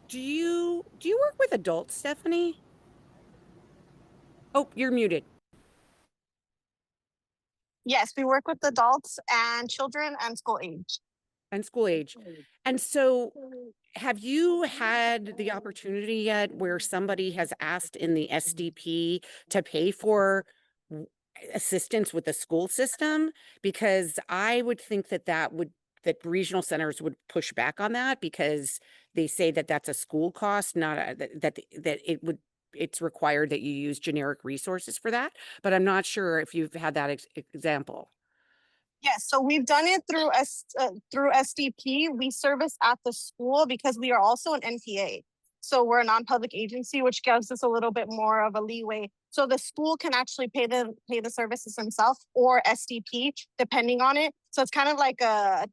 Do you work with adults, Stephanie? Oh, you're muted. Yes, we work with adults and children and school age. And school age. And so have you had the opportunity yet where somebody has asked in the SDP to pay for assistance with the school system? Because I would think that regional centers would push back on that because they say that that's a school cost, not that it's required that you use generic resources for that. But I'm not sure if you've had that example. Yes, so we've done it through SDP. We service at the school because we are also an NPA. So we're a non-public agency, which gives us a little bit more of a leeway. So the school can actually pay the services themselves or SDP, depending on it. So it's kind of like a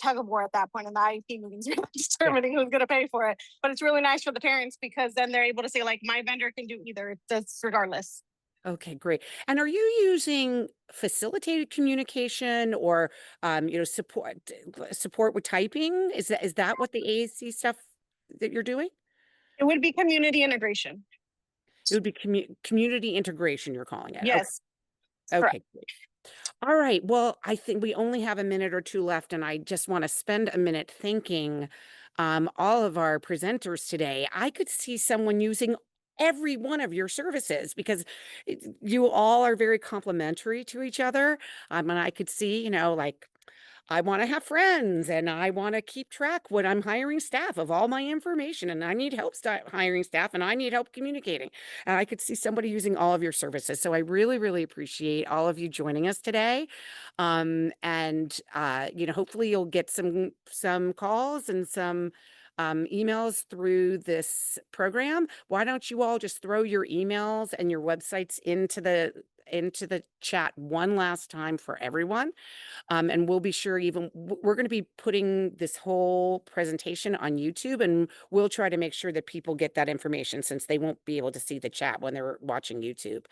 tug of war at that point, and the IEP meetings are determining who's going to pay for it. But it's really nice for the parents because then they're able to say, like, my vendor can do either. It does regardless. Okay, great. And are you using facilitated communication or support with typing? Is that what the AAC stuff that you're doing? It would be community integration. It would be community integration, you're calling it. Yes. Okay, great. All right. Well, I think we only have a minute or two left, and I just want to spend a minute thanking all of our presenters today. I could see someone using every one of your services because you all are very complementary to each other. And I could see, like, I want to have friends and I want to keep track when I'm hiring staff of all my information, and I need help hiring staff and I need help communicating. And I could see somebody using all of your services. So I really, really appreciate all of you joining us today. Hopefully you'll get some calls and some emails through this program. Why don't you all just throw your emails and your websites into the chat one last time for everyone. And we'll be sure we're going to be putting this whole presentation on YouTube, and we'll try to make sure that people get that information since they won't be able to see the chat when they're watching YouTube.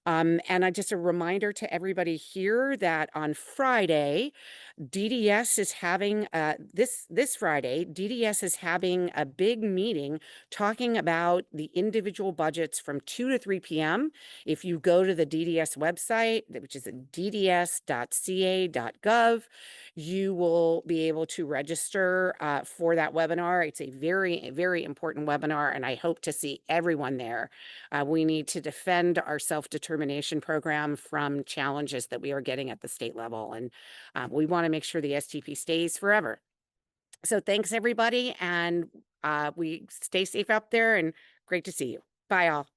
And just a reminder to everybody here that on Friday, DDS is having this Friday, DDS is having a big meeting talking about the individual budgets from 2 to 3 p.m. If you go to the DDS website, which is dds.ca.gov, you will be able to register for that webinar. It's a very, very important webinar, and I hope to see everyone there. We need to defend our self-determination program from challenges that we are getting at the state level, and we want to make sure the SDP stays forever. So thanks, everybody, and we stay safe out there, and great to see you. Bye, all.